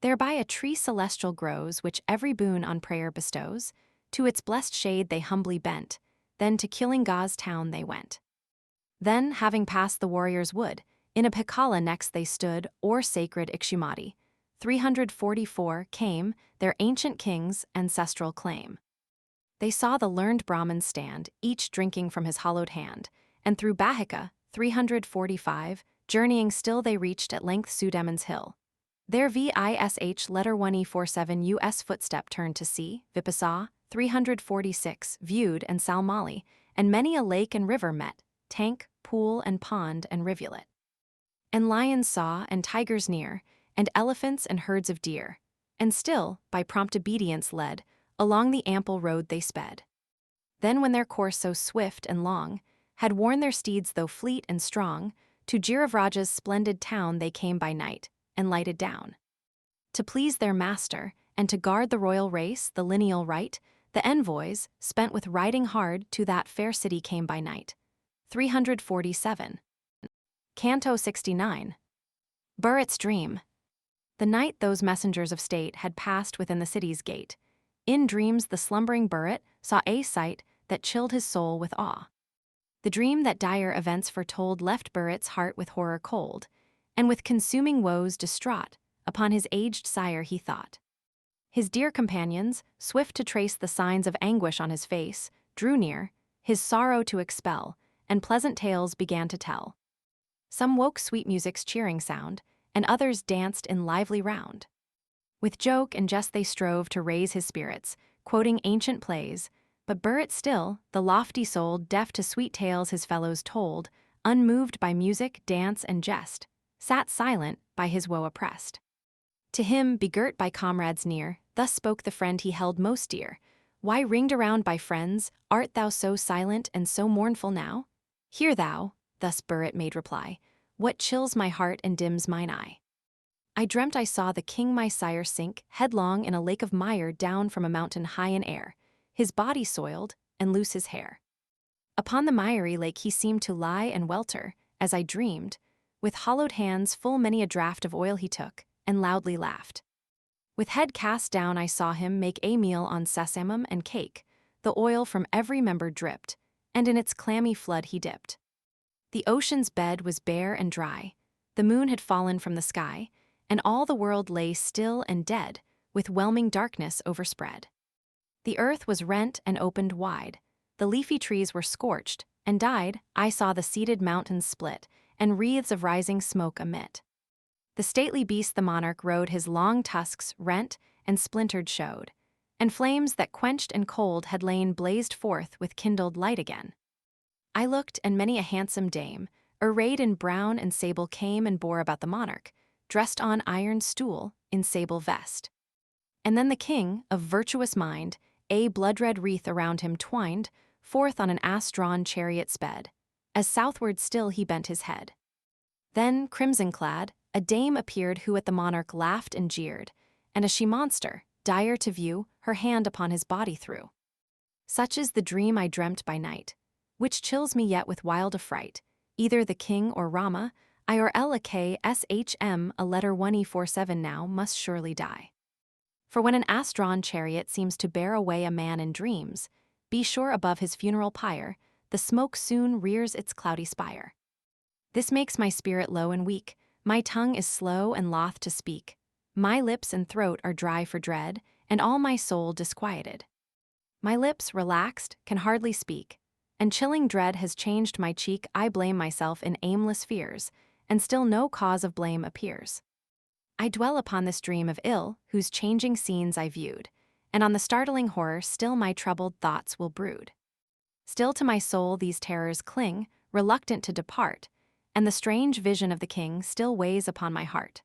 Thereby a tree celestial grows which every boon on prayer bestows, to its blessed shade they humbly bent, then to Kilinga's town they went. Then, having passed the warrior's wood, in a Pikala next they stood, or sacred Ikshimati, 344 came, their ancient king's ancestral claim. They saw the learned Brahmins stand, each drinking from his hollowed hand, and through Bahika, 345, journeying still they reached at length Sudaman's hill. There vish letter 1e47 US footstep turned to see, Vipasa, 346, viewed and Salmali, and many a lake and river met, tank, pool and pond and rivulet. And lions saw, and tigers near, and elephants and herds of deer, and still, by prompt obedience led, along the ample road they sped. Then when their course so swift and long had worn their steeds though fleet and strong, to Jirivraja's splendid town they came by night, and lighted down. To please their master, and to guard the royal race, the lineal right, the envoys, spent with riding hard, to that fair city came by night. 347. Canto 69. Burrit's dream. The night those messengers of state had passed within the city's gate, in dreams the slumbering Burrit saw a sight that chilled his soul with awe. The dream that dire events foretold left Burrit's heart with horror cold, and with consuming woes distraught, upon his aged sire he thought. His dear companions, swift to trace the signs of anguish on his face, drew near, his sorrow to expel, and pleasant tales began to tell. Some woke sweet music's cheering sound, and others danced in lively round. With joke and jest they strove to raise his spirits, quoting ancient plays, but Burrit still, the lofty souled, deaf to sweet tales his fellows told, unmoved by music, dance, and jest, sat silent, by his woe oppressed. To him, begirt by comrades near, thus spoke the friend he held most dear. Why, ringed around by friends, art thou so silent and so mournful now? Hear thou, thus Burrit made reply, what chills my heart and dims mine eye. I dreamt I saw the king my sire sink headlong in a lake of mire down from a mountain high in air, his body soiled, and loose his hair. Upon the miry lake he seemed to lie and welter, as I dreamed. With hollowed hands full many a draught of oil he took, and loudly laughed. With head cast down I saw him make a meal on sesamum and cake, the oil from every member dripped, and in its clammy flood he dipped. The ocean's bed was bare and dry, the moon had fallen from the sky, and all the world lay still and dead, with whelming darkness overspread. The earth was rent and opened wide, the leafy trees were scorched, and died. I saw the seated mountains split, and wreaths of rising smoke emit. The stately beast the monarch rode, his long tusks rent and splintered showed, and flames that quenched and cold had lain blazed forth with kindled light again. I looked, and many a handsome dame, arrayed in brown and sable, came and bore about the monarch, dressed on iron stool in sable vest. And then the king, of virtuous mind, a blood-red wreath around him twined, forth on an ass-drawn chariot sped, as southward still he bent his head. Then, crimson-clad, a dame appeared who at the monarch laughed and jeered, and a she-monster, dire to view, her hand upon his body threw. Such is the dream I dreamt by night, which chills me yet with wild affright. Either the king or Rama, I or LKSHM, a letter 1E47 now, must surely die. For when an ass-drawn chariot seems to bear away a man in dreams, be sure above his funeral pyre, the smoke soon rears its cloudy spire. This makes my spirit low and weak, my tongue is slow and loth to speak, my lips and throat are dry for dread, and all my soul disquieted. My lips, relaxed, can hardly speak, and chilling dread has changed my cheek. I blame myself in aimless fears, and still no cause of blame appears. I dwell upon this dream of ill, whose changing scenes I viewed, and on the startling horror still my troubled thoughts will brood. Still to my soul these terrors cling, reluctant to depart, and the strange vision of the king still weighs upon my heart.